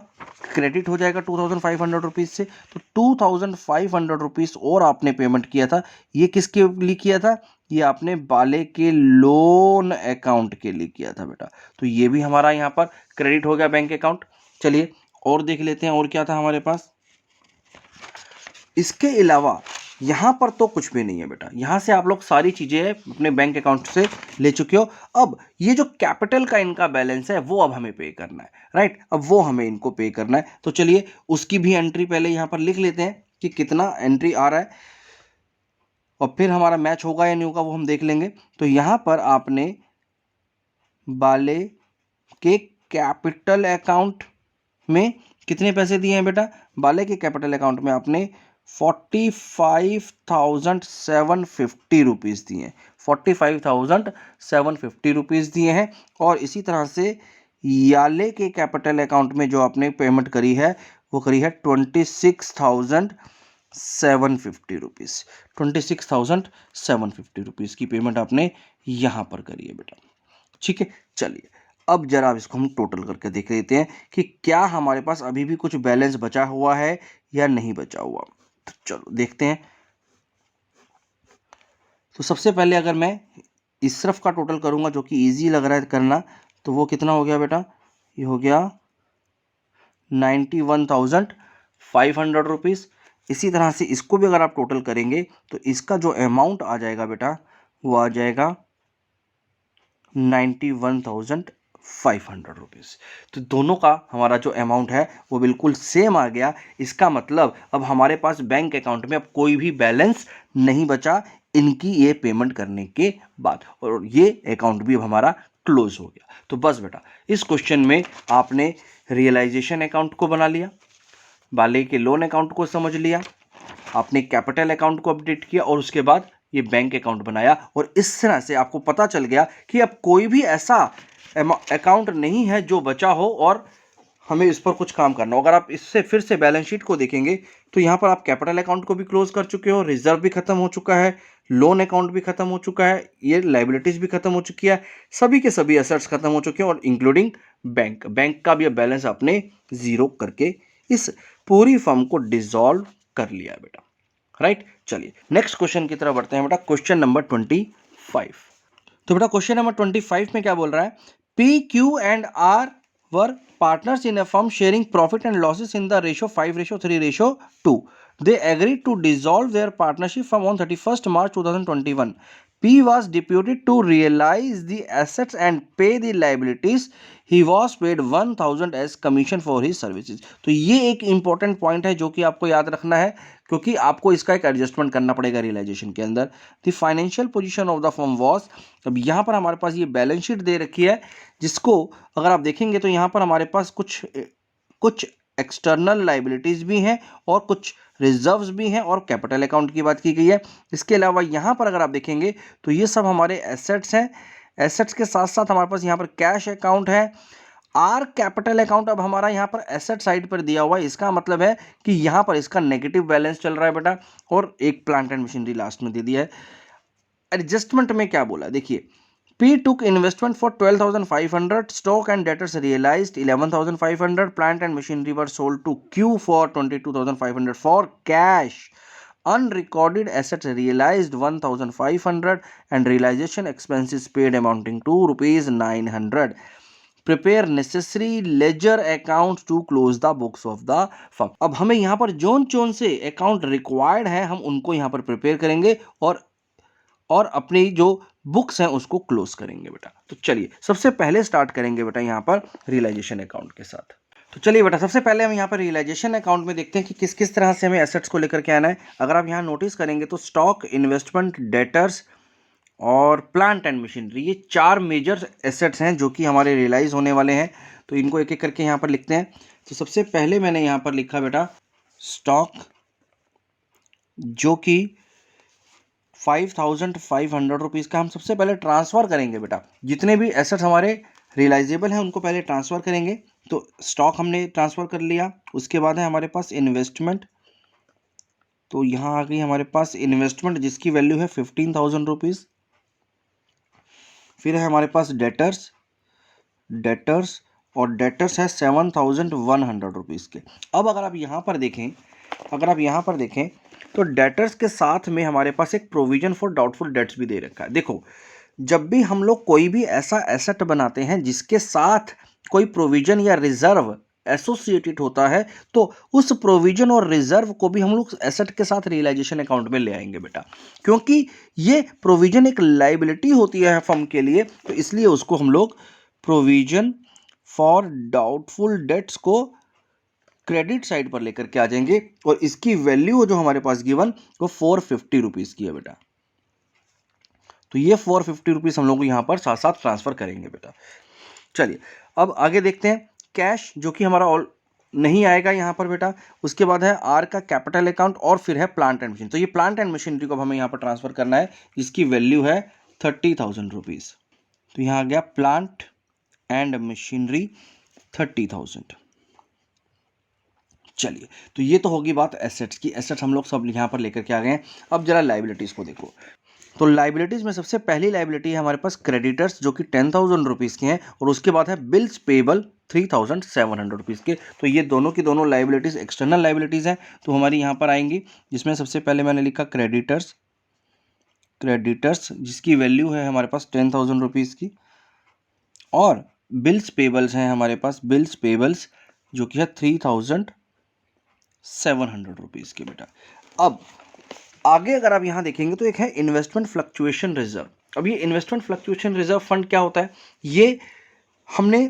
क्रेडिट हो जाएगा 2,500 रुपीज़ से। तो 2,500 रुपीज़ और आपने पेमेंट किया था, ये किसके लिए किया था, ये आपने बाले के लोन अकाउंट के लिए किया था बेटा। तो ये भी हमारा यहाँ पर क्रेडिट हो गया बैंक अकाउंट। चलिए और देख लेते हैं और क्या था हमारे पास। इसके अलावा यहाँ पर तो कुछ भी नहीं है बेटा, यहाँ से आप लोग सारी चीज़ें अपने बैंक अकाउंट से ले चुके हो। अब ये जो कैपिटल का इनका बैलेंस है वो अब हमें पे करना है, राइट। अब वो हमें इनको पे करना है। तो चलिए उसकी भी एंट्री पहले यहाँ पर लिख लेते हैं कि कितना एंट्री आ रहा है, और फिर हमारा मैच होगा या नहीं होगा वो हम देख लेंगे। तो यहाँ पर आपने बाले के कैपिटल अकाउंट में कितने पैसे दिए हैं बेटा, बाले के कैपिटल अकाउंट में आपने 45,750 रुपीज़ दिए हैं, 45,750 रुपीज़ दिए हैं। और इसी तरह से याले के कैपिटल अकाउंट में जो आपने पेमेंट करी है वो करी है 26,750 रुपीज़, 26,750 रुपीज़ की पेमेंट आपने यहाँ पर करी है बेटा, ठीक है। चलिए अब जरा इसको हम टोटल करके देख लेते हैं कि क्या हमारे पास अभी भी कुछ बैलेंस बचा हुआ है या नहीं बचा हुआ। तो चलो देखते हैं। तो सबसे पहले अगर मैं इस तरफ का टोटल करूंगा जो कि इजी लग रहा है करना, तो वो कितना हो गया बेटा, ये हो गया 91,500 रुपीज़। इसी तरह से इसको भी अगर आप टोटल करेंगे तो इसका जो अमाउंट आ जाएगा बेटा वो आ जाएगा 91,500 ₹500। तो दोनों का हमारा जो अमाउंट है वो बिल्कुल सेम आ गया। इसका मतलब अब हमारे पास बैंक अकाउंट में अब कोई भी बैलेंस नहीं बचा इनकी ये पेमेंट करने के बाद, और ये अकाउंट भी अब हमारा क्लोज हो गया। तो बस बेटा इस क्वेश्चन में आपने रियलाइजेशन अकाउंट को बना लिया, वाले के लोन अकाउंट को समझ लिया, आपने कैपिटल अकाउंट को अपडेट किया और उसके बाद ये बैंक अकाउंट बनाया। और इस तरह से आपको पता चल गया कि अब कोई भी ऐसा अकाउंट नहीं है जो बचा हो और हमें इस पर कुछ काम करना हो। अगर आप इससे फिर से बैलेंस शीट को देखेंगे तो यहाँ पर आप कैपिटल अकाउंट को भी क्लोज कर चुके हो, रिजर्व भी खत्म हो चुका है, लोन अकाउंट भी खत्म हो चुका है, ये लाइबिलिटीज भी खत्म हो चुकी है, सभी के सभी एसेट्स खत्म हो चुके हैं और इंक्लूडिंग बैंक का भी बैलेंस आपने जीरो करके इस पूरी फर्म को डिसॉल्व कर लिया है बेटा। राइट, चलिए नेक्स्ट क्वेश्चन की तरफ बढ़ते हैं बेटा। Question number 25। तो बेटा क्वेश्चन नंबर 25 में क्या बोल रहा है, P Q and R were partners in a firm sharing profit and losses in the ratio 5:3:2. They agreed to dissolve their partnership from on 31st March 2021. P was deputed to realize the assets and pay the liabilities. He was paid 1000 as commission for his services. तो ये एक इंपॉर्टेंट पॉइंट है जो कि आपको याद रखना है, क्योंकि आपको इसका एक एडजस्टमेंट करना पड़ेगा रियलाइजेशन के अंदर। The financial position of the firm was, अब यहाँ पर हमारे पास ये बैलेंस शीट दे रखी है, जिसको अगर आप देखेंगे तो यहाँ पर हमारे पास कुछ एक्सटर्नल लाइबिलिटीज भी हैं और कुछ रिजर्व्स भी हैं और कैपिटल अकाउंट की बात की गई है। इसके अलावा यहाँ पर अगर आप देखेंगे तो ये सब हमारे एसेट्स हैं। एसेट्स के साथ साथ हमारे पास यहाँ पर कैश अकाउंट है। आर कैपिटल अकाउंट अब हमारा यहाँ पर एसेट साइड पर दिया हुआ है, इसका मतलब है कि यहाँ पर इसका नेगेटिव बैलेंस चल रहा है बेटा, और एक प्लांट एंड मशीनरी लास्ट में दे दिया है। एडजस्टमेंट में क्या बोला, देखिए P took investment for 12,500, stock and debtors realized 11,500, plant and machinery were sold to Q for 22,500 for cash. Unrecorded assets realized 1,500 and realization expenses paid amounting to rupees 900. Prepare necessary ledger accounts to close the books of the firm. अब हमें यहाँ पर जोन से अकाउंट रिक्वायर्ड है हम उनको यहाँ पर प्रिपेयर करेंगे और अपनी जो बुक्स हैं उसको क्लोज करेंगे बेटा। तो चलिए सबसे पहले स्टार्ट करेंगे बेटा यहाँ पर रियलाइजेशन अकाउंट के साथ। तो चलिए बेटा सबसे पहले हम यहाँ पर रियलाइजेशन अकाउंट में देखते हैं कि किस किस तरह से हमें एसेट्स को लेकर के आना है। अगर आप यहाँ नोटिस करेंगे तो स्टॉक, इन्वेस्टमेंट, डेटर्स और प्लांट एंड मशीनरी, ये चार मेजर एसेट्स हैं जो कि हमारे रियलाइज होने वाले हैं। तो इनको एक एक करके यहाँ पर लिखते हैं। तो सबसे पहले मैंने यहाँ पर लिखा बेटा स्टॉक, जो कि 5,500 रुपीज़ का हम सबसे पहले ट्रांसफ़र करेंगे बेटा। जितने भी एसेट्स हमारे रियलाइजेबल हैं उनको पहले ट्रांसफ़र करेंगे। तो स्टॉक हमने ट्रांसफ़र कर लिया। उसके बाद है हमारे पास इन्वेस्टमेंट, तो यहाँ आ गई हमारे पास इन्वेस्टमेंट जिसकी वैल्यू है 15,000 रुपीज़। फिर है हमारे पास डेटर्स और डेटर्स है 7,100 रुपीज़ के। अब अगर आप यहाँ पर देखें तो डेटर्स के साथ में हमारे पास एक प्रोविजन फॉर डाउटफुल डेट्स भी दे रखा है। देखो जब भी हम लोग कोई भी ऐसा एसेट बनाते हैं जिसके साथ कोई प्रोविजन या रिजर्व एसोसिएटेड होता है, तो उस प्रोविजन और रिजर्व को भी हम लोग एसेट के साथ रियलाइजेशन अकाउंट में ले आएंगे बेटा, क्योंकि ये प्रोविजन एक लाइबिलिटी होती है फर्म के लिए। तो इसलिए उसको हम लोग प्रोविजन फॉर डाउटफुल डेट्स को क्रेडिट साइड पर लेकर के आ जाएंगे और इसकी वैल्यू जो हमारे पास गिवन वो 450 रुपीज़ की है बेटा। तो ये 450 रुपीज़ हम लोग यहाँ पर साथ साथ ट्रांसफ़र करेंगे बेटा। चलिए अब आगे देखते हैं कैश, जो कि हमारा ऑल नहीं आएगा यहाँ पर बेटा। उसके बाद है आर का कैपिटल अकाउंट और फिर है प्लांट एंड मशीन। तो ये प्लांट एंड मशीनरी को हमें यहाँ पर ट्रांसफ़र करना है, जिसकी वैल्यू है 30,000 रुपीज़। तो यहाँ आ गया प्लांट एंड मशीनरी 30,000। चलिए तो ये तो होगी बात एसेट्स की। एसेट्स हम लोग सब यहाँ पर लेकर के आ गए हैं। अब जरा लाइबिलिटीज़ को देखो। तो लाइबिलिटीज़ में सबसे पहली लाइबिलिटी है हमारे पास क्रेडिटर्स, जो कि 10,000 रुपीज़ के हैं, और उसके बाद है बिल्स पेबल 3,700 रुपीज़ के। तो ये दोनों की दोनों लाइबिलिटीज़ एक्सटर्नल लाइबिलिटीज़ हैं, तो हमारी यहाँ पर आएंगी, जिसमें सबसे पहले मैंने लिखा क्रेडिटर्स जिसकी वैल्यू है हमारे पास 10,000 रुपीज़ की, और बिल्स पेबल्स हैं हमारे पास बिल्स पेबल्स जो कि है 3,700 रुपीज़ के बेटा। अब आगे अगर आप यहाँ देखेंगे तो एक है इन्वेस्टमेंट फ्लक्चुएशन रिजर्व। अब ये इन्वेस्टमेंट फ्लक्चुएशन रिजर्व फंड क्या होता है, ये हमने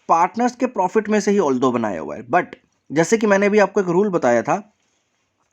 पार्टनर्स के प्रॉफिट में से ही ऑल्दो बनाया हुआ है, बट जैसे कि मैंने भी आपको एक रूल बताया था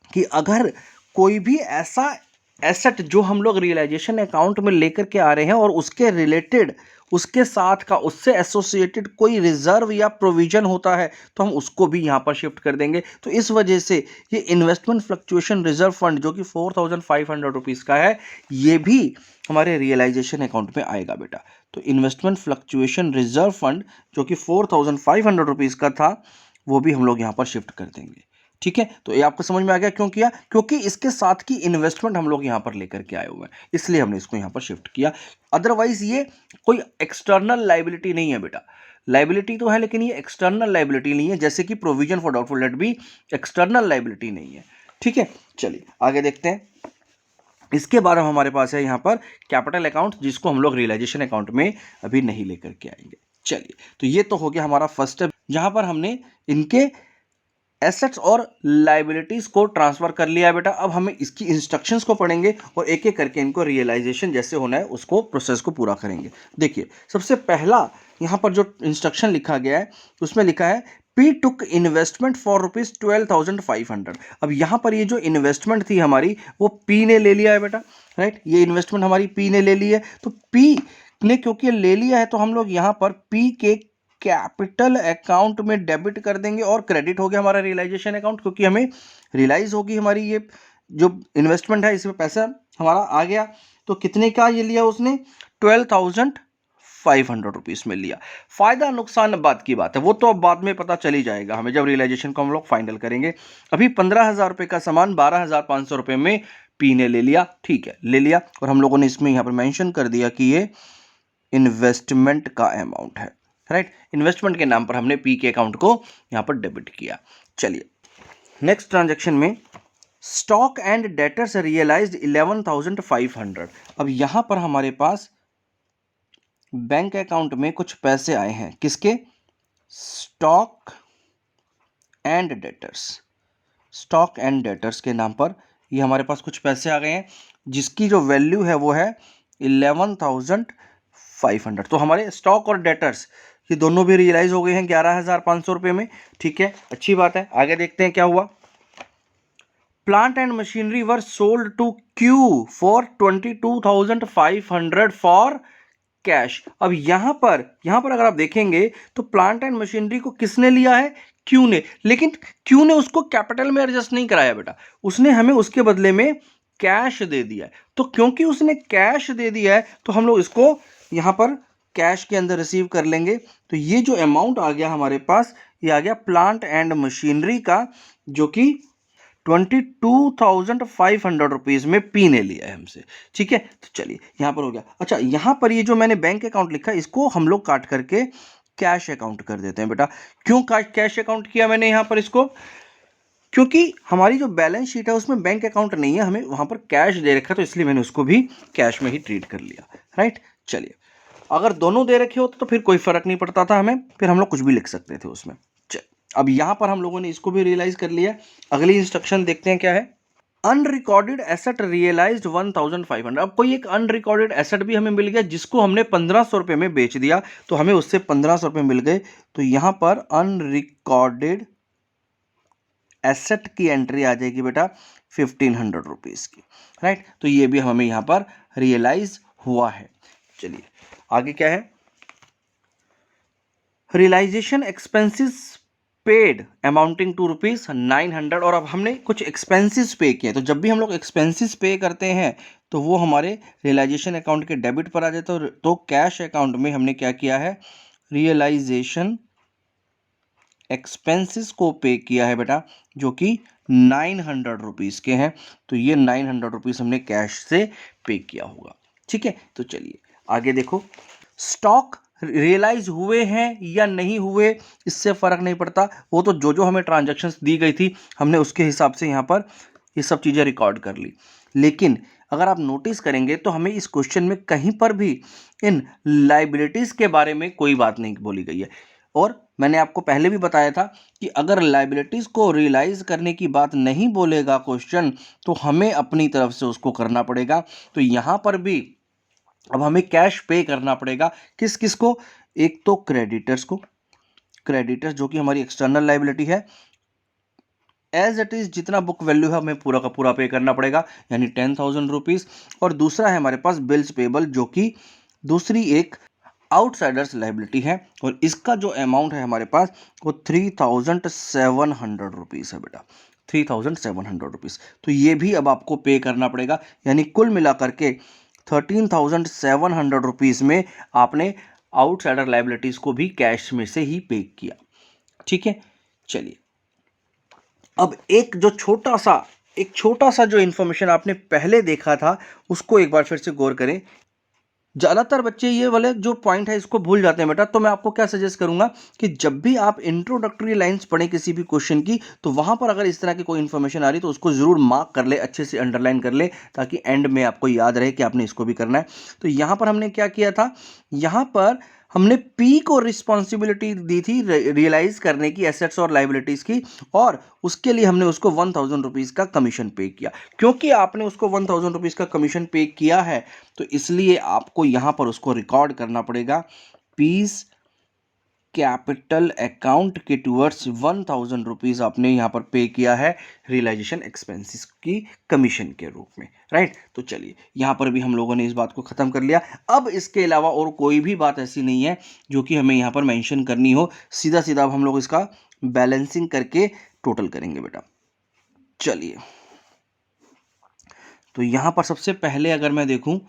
कि अगर कोई भी ऐसा एसेट जो हम लोग रियलाइजेशन अकाउंट में लेकर के आ रहे हैं और उसके रिलेटेड, उसके साथ का, उससे एसोसिएटेड कोई रिजर्व या प्रोविजन होता है तो हम उसको भी यहाँ पर शिफ्ट कर देंगे। तो इस वजह से ये इन्वेस्टमेंट फ्लक्चुएशन रिजर्व फंड जो कि 4500 रुपीज़ का है, ये भी हमारे रियलाइजेशन अकाउंट में आएगा बेटा। तो इन्वेस्टमेंट फ्लक्चुएशन रिजर्व फंड जो कि 4500 रुपीज़ का था, वो भी हम लोग यहाँ पर शिफ्ट कर देंगे। ठीक है, तो ये आपको समझ में आ गया क्यों किया? क्योंकि इसके साथ की इन्वेस्टमेंट हम लोग यहाँ पर लेकर के आए हुए हैं, इसलिए हमने इसको यहाँ पर शिफ्ट किया। अदरवाइज ये कोई एक्सटर्नल लाइबिलिटी नहीं है बेटा। लाइबिलिटी तो है लेकिन ये एक्सटर्नल लाइबिलिटी नहीं है, जैसे कि प्रोविजन फॉर डाउटफुल डेट भी एक्सटर्नल लाइबिलिटी नहीं है। ठीक है, चलिए आगे देखते हैं। इसके बाद हमारे पास है यहाँ पर कैपिटल अकाउंट, जिसको हम लोग रियलाइजेशन अकाउंट में अभी नहीं लेकर के आएंगे। चलिए, तो ये तो हो गया हमारा फर्स्ट स्टेप, जहां पर हमने इनके एसेट्स और लाइबिलिटीज को ट्रांसफर कर लिया है बेटा। अब हमें इसकी इंस्ट्रक्शंस को पढ़ेंगे और एक एक करके इनको रियलाइजेशन जैसे होना है उसको, प्रोसेस को पूरा करेंगे। देखिए, सबसे पहला यहाँ पर जो इंस्ट्रक्शन लिखा गया है उसमें लिखा है पी टुक इन्वेस्टमेंट फॉर ₹12,500। अब यहाँ पर ये जो इन्वेस्टमेंट थी हमारी, वो पी ने ले लिया है बेटा, राइट। ये इन्वेस्टमेंट हमारी पी ने ले ली है, तो पी ने क्योंकि ले लिया है तो हम लोग यहाँ पर पी के कैपिटल अकाउंट में डेबिट कर देंगे और क्रेडिट हो गया हमारा रियलाइजेशन अकाउंट, क्योंकि हमें रियलाइज होगी हमारी ये जो इन्वेस्टमेंट है, इसमें पैसा हमारा आ गया। तो कितने का ये लिया उसने? 12,500 रुपीज़ में लिया। फायदा नुकसान बात की बात है, वो तो अब बाद में पता चल ही जाएगा हमें जब रियलाइजेशन को हम लोग फाइनल करेंगे। अभी 15,000 रुपये का सामान 12,500 रुपये में पी ने ले लिया, ठीक है, ले लिया। और हम लोगों ने इसमें यहाँ पर मेंशन कर दिया कि ये इन्वेस्टमेंट का अमाउंट है, राइट। इन्वेस्टमेंट के नाम पर हमने पी के अकाउंट को यहां पर डेबिट किया। चलिए, नेक्स्ट ट्रांजैक्शन में स्टॉक एंड डेटर्स रियलाइज्ड 11,500। अब यहां पर हमारे पास बैंक अकाउंट में कुछ पैसे आए हैं, किसके? Stock and debtors. Stock and debtors के नाम पर ये हमारे पास कुछ पैसे आ गए हैं, जिसकी जो वैल्यू है वो है 11,500। तो हमारे स्टॉक और डेटर्स ये दोनों भी रियलाइज हो गए हैं 11,500 रुपये में। ठीक है, अच्छी बात है। आगे देखते हैं क्या हुआ। Plant and machinery were sold to Q for 22,500 for cash. अब यहां पर अगर आप देखेंगे तो प्लांट एंड मशीनरी को किसने लिया है? क्यू ने। लेकिन क्यू ने उसको कैपिटल में एडजस्ट नहीं कराया बेटा, उसने हमें उसके बदले में कैश दे दिया है। तो क्योंकि उसने कैश दे दिया है तो हम लोग इसको यहां पर कैश के अंदर रिसीव कर लेंगे। तो ये जो अमाउंट आ गया हमारे पास, ये आ गया प्लांट एंड मशीनरी का, जो कि 22,500 रुपीज में पी ने लिया है हमसे। ठीक है, तो चलिए यहां पर हो गया। अच्छा, यहां पर ये जो मैंने बैंक अकाउंट लिखा, इसको हम लोग काट करके कैश अकाउंट कर देते हैं बेटा। क्यों कैश अकाउंट किया मैंने यहां पर इसको? क्योंकि हमारी जो बैलेंस शीट है उसमें बैंक अकाउंट नहीं है, हमें वहां पर कैश दे रखा, तो इसलिए मैंने उसको भी कैश में ही ट्रीट कर लिया, राइट। चलिए, अगर दोनों दे रखे होते तो फिर कोई फर्क नहीं पड़ता था हमें, फिर हम लोग कुछ भी लिख सकते थे उसमें। अब यहां पर हम लोगों ने इसको भी रियलाइज कर लिया। अगली इंस्ट्रक्शन देखते हैं क्या है। Unrecorded asset realised 1,500। अब कोई एक अनरिकॉर्डेड एसेट भी हमें मिल गया, जिसको हमने 1,500 रुपये में बेच दिया, तो हमें उससे 1,500 रुपये मिल गए। तो यहां पर अनरिकॉर्डेड एसेट की एंट्री आ जाएगी बेटा 1,500 रुपीज की, राइट। तो ये भी हमें यहां पर रियलाइज हुआ है। चलिए आगे क्या है। Realisation expenses paid amounting to ₹900। और अब हमने कुछ एक्सपेंसेस पे किए, तो जब भी हम लोग एक्सपेंसेस पे करते हैं तो वो हमारे रियलाइजेशन अकाउंट के डेबिट पर आ जाते हैं। तो कैश अकाउंट में हमने क्या किया है? रियलाइजेशन एक्सपेंसेस को पे किया है बेटा, जो कि 900 रुपीज़ के हैं। तो ये 900 रुपीज़ हमने कैश से पे किया होगा। ठीक है, तो चलिए आगे देखो। स्टॉक रियलाइज हुए हैं या नहीं हुए, इससे फर्क नहीं पड़ता, वो तो जो जो हमें ट्रांजैक्शंस दी गई थी हमने उसके हिसाब से यहाँ पर ये सब चीज़ें रिकॉर्ड कर ली। लेकिन अगर आप नोटिस करेंगे तो हमें इस क्वेश्चन में कहीं पर भी इन लाइबिलिटीज़ के बारे में कोई बात नहीं बोली गई है। और मैंने आपको पहले भी बताया था कि अगर लाइबिलिटीज़ को रियलाइज करने की बात नहीं बोलेगा क्वेश्चन, तो हमें अपनी तरफ से उसको करना पड़ेगा। तो यहाँ पर भी अब हमें कैश पे करना पड़ेगा। किस किस को? एक तो क्रेडिटर्स को, क्रेडिटर्स जो कि हमारी एक्सटर्नल लाइबिलिटी है, एज इट इज जितना बुक वैल्यू है हमें पूरा का पूरा पे करना पड़ेगा, यानी 10,000 रुपीज। और दूसरा है हमारे पास बिल्स पेबल, जो कि दूसरी एक आउटसाइडर्स लाइबिलिटी है, और इसका जो अमाउंट है हमारे पास वो 3,700 रुपीज है बेटा, 3,700 रुपीज। तो ये भी अब आपको पे करना पड़ेगा, यानी कुल मिलाकर के 13,700 रुपीज में आपने आउटसाइडर लाइबिलिटीज को भी कैश में से ही पे किया। ठीक है, चलिए अब एक छोटा सा जो इंफॉर्मेशन आपने पहले देखा था उसको एक बार फिर से गौर करें। ज़्यादातर बच्चे ये वाले जो पॉइंट है इसको भूल जाते हैं बेटा, तो मैं आपको क्या सजेस्ट करूंगा कि जब भी आप इंट्रोडक्टरी लाइंस पढ़ें किसी भी क्वेश्चन की, तो वहां पर अगर इस तरह की कोई इन्फॉर्मेशन आ रही तो उसको जरूर मार्क कर ले, अच्छे से अंडरलाइन कर ले, ताकि एंड में आपको याद रहे कि आपने इसको भी करना है। तो यहां पर हमने क्या किया था, यहां पर हमने पी को रिस्पॉन्सिबिलिटी दी थी रियलाइज करने की एसेट्स और लाइबिलिटीज की, और उसके लिए हमने उसको 1,000 रुपीज का कमीशन पे किया। क्योंकि आपने उसको 1,000 रुपीज का कमीशन पे किया है तो इसलिए आपको यहां पर उसको रिकॉर्ड करना पड़ेगा पीस कैपिटल अकाउंट के टूवर्ड्स 1,000 रुपीज आपने यहां पर पे किया है रियलाइजेशन एक्सपेंसेस की कमीशन के रूप में। राइट, तो चलिए यहां पर भी हम लोगों ने इस बात को खत्म कर लिया। अब इसके अलावा और कोई भी बात ऐसी नहीं है जो कि हमें यहां पर मेंशन करनी हो, सीधा सीधा अब हम लोग इसका बैलेंसिंग करके टोटल करेंगे बेटा। चलिए, तो यहां पर सबसे पहले अगर मैं देखूं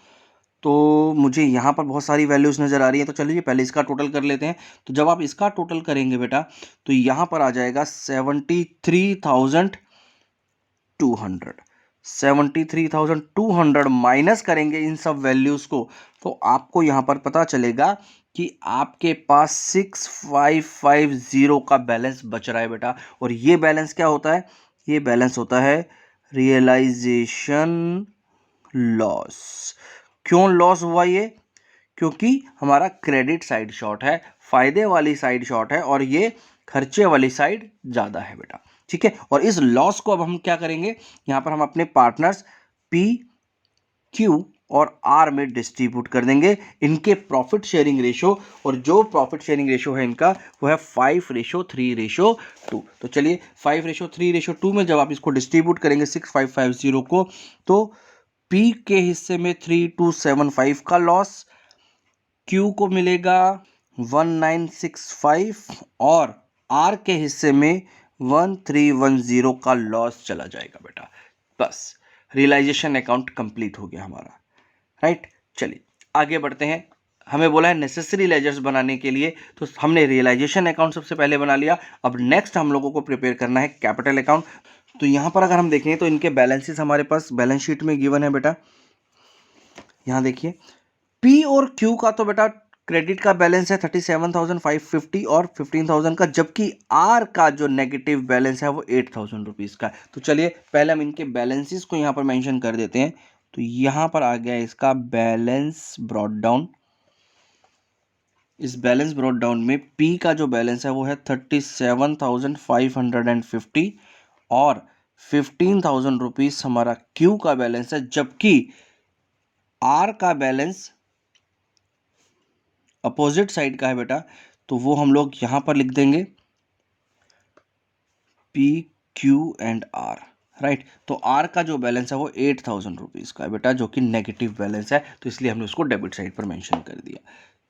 तो मुझे यहाँ पर बहुत सारी वैल्यूज़ नज़र आ रही है, तो चलिए पहले इसका टोटल कर लेते हैं। तो जब आप इसका टोटल करेंगे बेटा तो यहाँ पर आ जाएगा 73,200, 73,200 माइनस करेंगे इन सब वैल्यूज़ को, तो आपको यहाँ पर पता चलेगा कि आपके पास 6,550 का बैलेंस बच रहा है बेटा। और ये बैलेंस क्या होता है, ये बैलेंस होता है रियलाइजेशन लॉस। क्यों लॉस हुआ ये, क्योंकि हमारा क्रेडिट साइड शॉर्ट है, फायदे वाली साइड शॉर्ट है, और ये खर्चे वाली साइड ज्यादा है बेटा। ठीक है, और इस लॉस को अब हम क्या करेंगे, यहां पर हम अपने पार्टनर्स पी, क्यू और आर में डिस्ट्रीब्यूट कर देंगे इनके प्रॉफिट शेयरिंग रेशो, और जो प्रॉफिट शेयरिंग रेशो है इनका वो है 5:3:2। तो चलिए 5:3:2 में जब आप इसको डिस्ट्रीब्यूट करेंगे 6,550 को, तो पी के हिस्से में 3,275 का लॉस, क्यू को मिलेगा 1,965 और आर के हिस्से में 1,310 का लॉस चला जाएगा बेटा। बस रियलाइजेशन अकाउंट कंप्लीट हो गया हमारा। राइट, चलिए आगे बढ़ते हैं। हमें बोला है नेसेसरी लेजर्स बनाने के लिए, तो हमने रियलाइजेशन अकाउंट सबसे पहले बना लिया। अब नेक्स्ट हम लोगों को प्रिपेयर करना है कैपिटल अकाउंट। तो यहां पर अगर हम देखें तो इनके बैलेंसेस हमारे पास बैलेंस शीट में गिवन है बेटा। यहां देखिए पी और क्यू का तो बेटा क्रेडिट का बैलेंस है 37,550 और 15,000 का, जबकि आर का जो नेगेटिव बैलेंस है वो 8,000 रुपीज का। तो चलिए पहले हम इनके बैलेंसेस को यहां पर मेंशन कर देते हैं। तो यहां पर आ गया इसका बैलेंस ब्रॉट डाउन। इस बैलेंस ब्रॉट डाउन में पी का जो बैलेंस है वो है 37,550 और 15,000 रुपीज हमारा क्यू का बैलेंस है, जबकि आर का बैलेंस अपोजिट साइड का है बेटा। तो वो हम लोग यहां पर लिख देंगे P Q and R. Right, तो आर का जो बैलेंस है वो 8,000 रुपीज का है बेटा, जो कि नेगेटिव बैलेंस है, तो इसलिए हमने उसको डेबिट साइड पर मेंशन कर दिया।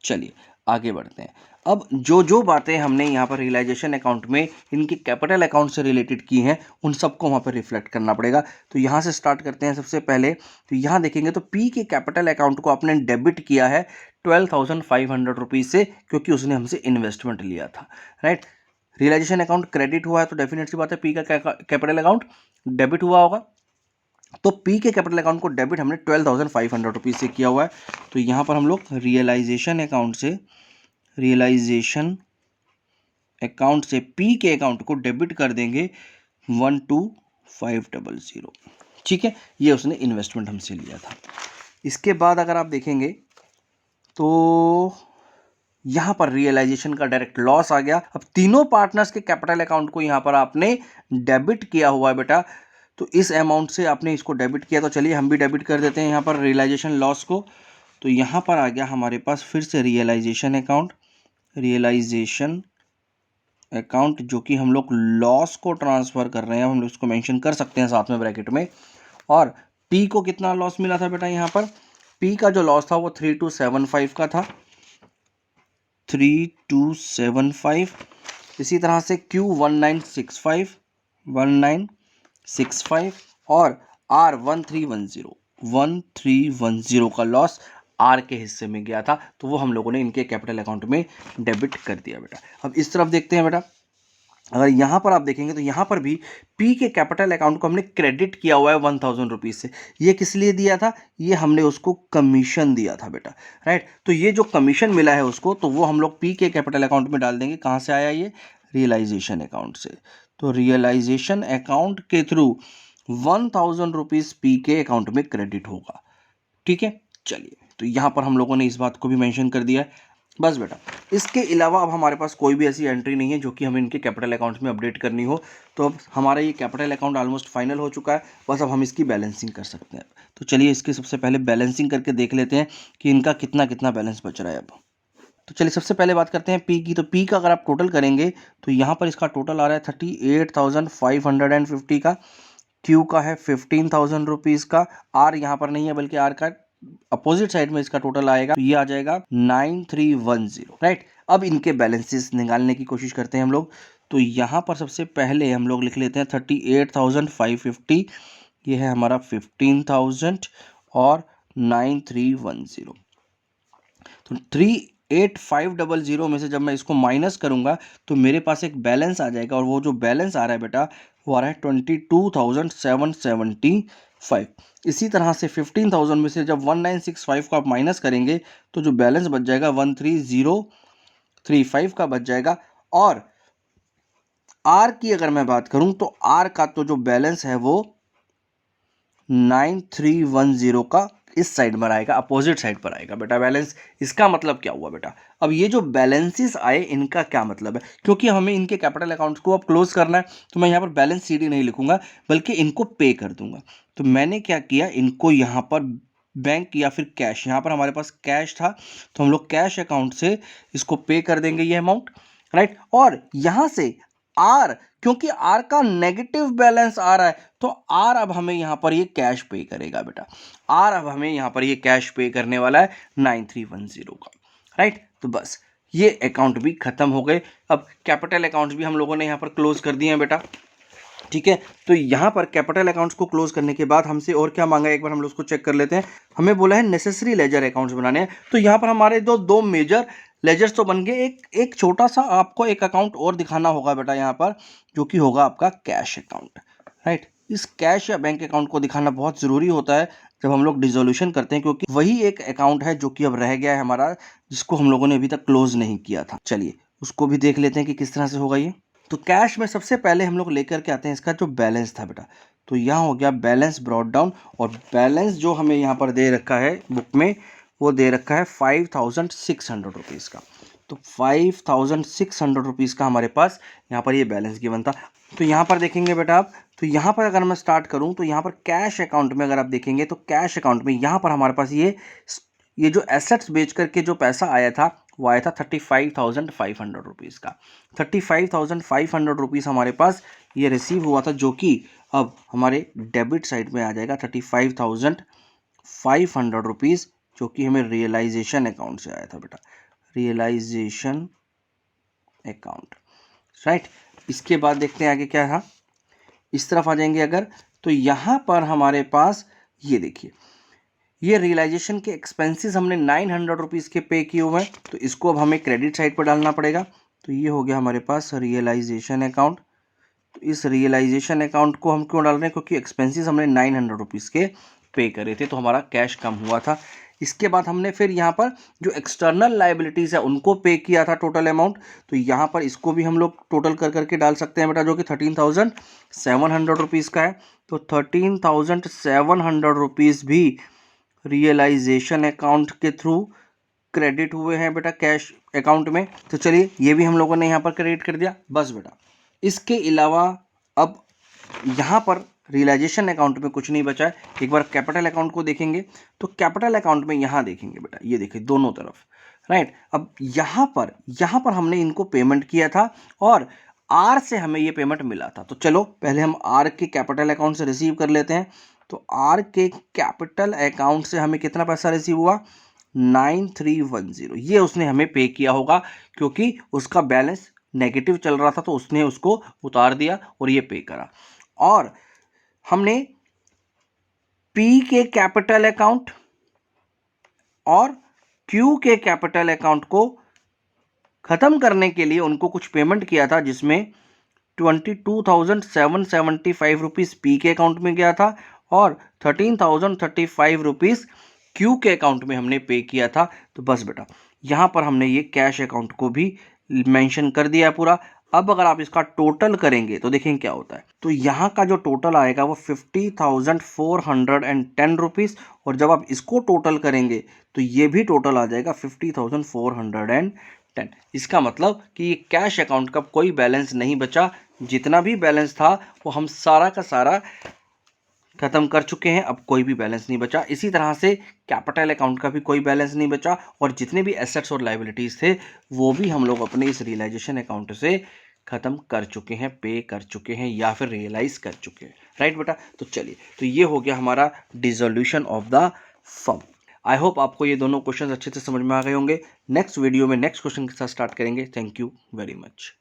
चलिए आगे बढ़ते हैं। अब जो जो बातें हमने यहाँ पर रियलाइजेशन अकाउंट में इनके कैपिटल अकाउंट से रिलेटेड की हैं उन सबको वहाँ पर रिफ्लेक्ट करना पड़ेगा। तो यहाँ से स्टार्ट करते हैं। सबसे पहले तो यहाँ देखेंगे तो पी के कैपिटल अकाउंट को आपने डेबिट किया है 12,500 रुपीज़ से, क्योंकि उसने हमसे इन्वेस्टमेंट लिया था। राइट, रियलाइजेशन अकाउंट क्रेडिट हुआ है तो डेफिनेट सी बात है पी का कैपिटल अकाउंट डेबिट हुआ होगा। तो पी के कैपिटल अकाउंट को डेबिट हमने 12,500 रुपीज़ से किया हुआ है। तो यहाँ पर हम लोग रियलाइजेशन अकाउंट से पी के अकाउंट को डेबिट कर देंगे 12,500। ठीक है, ये उसने इन्वेस्टमेंट हमसे लिया था। इसके बाद अगर आप देखेंगे तो यहां पर रियलाइजेशन का डायरेक्ट लॉस आ गया। अब तीनों पार्टनर्स के कैपिटल अकाउंट को यहां पर आपने डेबिट किया हुआ है बेटा, तो इस अमाउंट से आपने इसको डेबिट किया। तो चलिए हम भी डेबिट कर देते हैं यहां पर रियलाइजेशन लॉस को। तो यहां पर आ गया हमारे पास फिर से रियलाइजेशन अकाउंट रियलाइजेशन अकाउंट जो कि हम लोग लॉस को ट्रांसफर कर रहे हैं, हम लोग इसको मेंशन कर सकते हैं साथ में ब्रैकेट में। और पी को कितना लॉस मिला था बेटा, यहाँ पर पी का जो लॉस था वो 3275 का था, 3275। इसी तरह से क्यू 1965 और आर 1310 का लॉस आर के हिस्से में गया था, तो वो हम लोगों ने इनके कैपिटल अकाउंट में डेबिट कर दिया बेटा। अब इस तरफ देखते हैं बेटा, अगर यहाँ पर आप देखेंगे तो यहाँ पर भी पी के कैपिटल अकाउंट को हमने क्रेडिट किया हुआ है 1000 रुपीज़ से। ये किस लिए दिया था, ये हमने उसको कमीशन दिया था बेटा, राइट। तो ये जो कमीशन मिला है उसको, तो वो हम लोग पी के कैपिटल अकाउंट में डाल देंगे। कहाँ से आया ये, रियलाइजेशन अकाउंट से। तो रियलाइजेशन अकाउंट के थ्रू 1000 रुपीज़ पी के अकाउंट में क्रेडिट होगा, ठीक है। चलिए, तो यहाँ पर हम लोगों ने इस बात को भी मेंशन कर दिया है। बस बेटा, इसके अलावा अब हमारे पास कोई भी ऐसी एंट्री नहीं है जो कि हमें इनके कैपिटल अकाउंट्स में अपडेट करनी हो। तो अब हमारा ये कैपिटल अकाउंट ऑलमोस्ट फाइनल हो चुका है, बस अब हम इसकी बैलेंसिंग कर सकते हैं। तो चलिए इसकी सबसे पहले बैलेंसिंग करके देख लेते हैं कि इनका कितना कितना बैलेंस बच रहा है अब। तो चलिए सबसे पहले बात करते हैं पी की। तो पी का अगर आप टोटल करेंगे तो यहाँ पर इसका टोटल आ रहा है 38,550 का, क्यू का है 15,000 रुपीज़ का, आर यहाँ पर नहीं है बल्कि आर का अपोजिट साइड में इसका टोटल आएगा, तो ये आ जाएगा 9310, राइट। अब इनके बैलेंसेस निकालने की कोशिश करते हैं हम लोग। तो यहाँ पर सबसे पहले हम लोग लिख लेते हैं 38,550, ये है हमारा 15,000 और 9310। तो 38500 में से जब मैं इसको माइनस करूंगा तो मेरे पास एक बैलेंस आ जाएगा, और वो जो बैलेंस आ रहा है बेटा वो आ रहा है 22,775। इसी तरह से 15,000 में से जब 1965 को आप माइनस करेंगे तो जो बैलेंस बच जाएगा 13035 का बच जाएगा। और आर की अगर मैं बात करूं तो आर का तो जो बैलेंस है वो 9310 का इस साइड में आएगा, अपोजिट साइड पर आएगा बेटा बैलेंस। इसका मतलब क्या हुआ बेटा, अब ये जो बैलेंसेस आए इनका क्या मतलब है, क्योंकि हमें इनके कैपिटल अकाउंट्स को अब क्लोज करना है, तो मैं यहाँ पर बैलेंस सीडी नहीं लिखूंगा बल्कि इनको पे कर दूंगा। तो मैंने क्या किया, इनको यहाँ पर बैंक या फिर कैश, यहाँ पर हमारे पास कैश था तो हम लोग कैश अकाउंट से इसको पे कर देंगे ये अमाउंट, राइट। और यहाँ से आर, क्योंकि आर का नेगेटिव बैलेंस आ रहा है तो आर अब हमें यहाँ पर ये कैश पे करेगा बेटा, आर अब हमें यहाँ पर ये कैश पे करने वाला है 9310 का, राइट। तो बस ये अकाउंट भी खत्म हो गए। अब कैपिटल अकाउंट्स भी हम लोगों ने यहाँ पर क्लोज कर दिए हैं बेटा, ठीक है। तो यहाँ पर कैपिटल अकाउंट्स को क्लोज करने के बाद हमसे और क्या मांगा है, एक बार हम लोग उसको चेक कर लेते हैं। हमें बोला है नेसेसरी लेजर अकाउंट्स बनाने हैं, तो यहाँ पर हमारे दो मेजर लेजर्स तो बन गए, एक छोटा सा आपको एक अकाउंट और दिखाना होगा बेटा यहाँ पर, जो कि होगा आपका कैश अकाउंट, राइट। इस कैश या बैंक अकाउंट को दिखाना बहुत ज़रूरी होता है जब हम लोग डिसोल्यूशन करते हैं, क्योंकि वही एक अकाउंट है जो कि अब रह गया है हमारा, जिसको हम लोगों ने अभी तक क्लोज नहीं किया था। चलिए उसको भी देख लेते हैं कि किस तरह से होगा ये। तो कैश में सबसे पहले हम लोग लेकर के आते हैं इसका जो बैलेंस था बेटा। तो यहाँ हो गया बैलेंस ब्रॉट डाउन, और बैलेंस जो हमें यहाँ पर दे रखा है बुक में वो दे रखा है 5,600 रुपीज़ का। तो 5,600 रुपीज़ का हमारे पास यहाँ पर ये बैलेंस गिवन था। तो यहाँ पर देखेंगे बेटा आप, तो यहाँ पर अगर मैं स्टार्ट करूँ तो यहाँ पर कैश अकाउंट में अगर आप देखेंगे तो कैश अकाउंट में यहाँ पर हमारे पास ये जो एसेट्स बेच करके जो पैसा आया था वो आया था 35,500 रुपीज़ का। 35,500 रुपीज़ हमारे पास ये रिसीव हुआ था, जो कि अब हमारे डेबिट साइड में आ जाएगा 35,500 रुपीज़, जो कि हमें रियलाइजेशन अकाउंट से आया था बेटा, रियलाइजेशन अकाउंट, राइट। इसके बाद देखते हैं आगे क्या है। इस तरफ आ जाएंगे अगर, तो यहाँ पर हमारे पास ये देखिए, ये रियलाइजेशन के एक्सपेंसेस हमने 900 रुपीज़ के पे किए हुए हैं, तो इसको अब हमें क्रेडिट साइड पर डालना पड़ेगा। तो ये हो गया हमारे पास रियलाइजेशन अकाउंट। तो इस रियलाइजेशन अकाउंट को हम क्यों डाल रहे हैं, क्योंकि एक्सपेंसेस हमने 900 रुपीज़ के पे करे थे, तो हमारा कैश कम हुआ था। इसके बाद हमने फिर यहाँ पर जो एक्सटर्नल लाइबिलिटीज़ है उनको पे किया था टोटल अमाउंट, तो यहाँ पर इसको भी हम लोग टोटल कर करके डाल सकते हैं बेटा, जो कि 13,700 रुपीज़ का है। तो 13,700 रुपीज़ भी रियलाइजेशन अकाउंट के थ्रू क्रेडिट हुए हैं बेटा कैश अकाउंट में। तो चलिए ये भी हम लोगों ने यहाँ पर क्रेडिट कर दिया। बस बेटा, इसके अलावा अब यहाँ पर रियलाइजेशन अकाउंट में कुछ नहीं बचा है। एक बार कैपिटल अकाउंट को देखेंगे तो कैपिटल अकाउंट में यहाँ देखेंगे बेटा, ये देखिए दोनों तरफ राइट। अब यहाँ पर हमने इनको पेमेंट किया था और आर से हमें ये पेमेंट मिला था। तो चलो पहले हम आर के कैपिटल अकाउंट से रिसीव कर लेते हैं। तो आर के कैपिटल अकाउंट से हमें कितना पैसा रिसीव हुआ, 9310। ये उसने हमें पे किया होगा क्योंकि उसका बैलेंस नेगेटिव चल रहा था, तो उसने उसको उतार दिया और ये पे करा। और हमने पी के कैपिटल अकाउंट और क्यू के कैपिटल अकाउंट को खत्म करने के लिए उनको कुछ पेमेंट किया था, जिसमें 22,775 रुपीज़ पी के अकाउंट में गया था और 13,035 रुपीज़ क्यू के अकाउंट में हमने पे किया था। तो बस बेटा यहाँ पर हमने ये कैश अकाउंट को भी मेंशन कर दिया है पूरा। अब अगर आप इसका टोटल करेंगे तो देखें क्या होता है। तो यहाँ का जो टोटल आएगा वो 50,410 रुपीज़, और जब आप इसको टोटल करेंगे तो ये भी टोटल आ जाएगा 50,410। इसका मतलब कि ये कैश अकाउंट का कोई बैलेंस नहीं बचा, जितना भी बैलेंस था वो हम सारा का सारा खत्म कर चुके हैं, अब कोई भी बैलेंस नहीं बचा। इसी तरह से कैपिटल अकाउंट का भी कोई बैलेंस नहीं बचा, और जितने भी एसेट्स और लायबिलिटीज़ थे वो भी हम लोग अपने इस रियलाइजेशन अकाउंट से खत्म कर चुके हैं, पे कर चुके हैं या फिर रियलाइज कर चुके हैं। राइट बेटा, तो चलिए, तो ये हो गया हमारा dissolution of the firm. I hope आपको ये दोनों क्वेश्चन अच्छे से समझ में आ गए होंगे। नेक्स्ट वीडियो में नेक्स्ट क्वेश्चन के साथ स्टार्ट करेंगे। Thank you very much.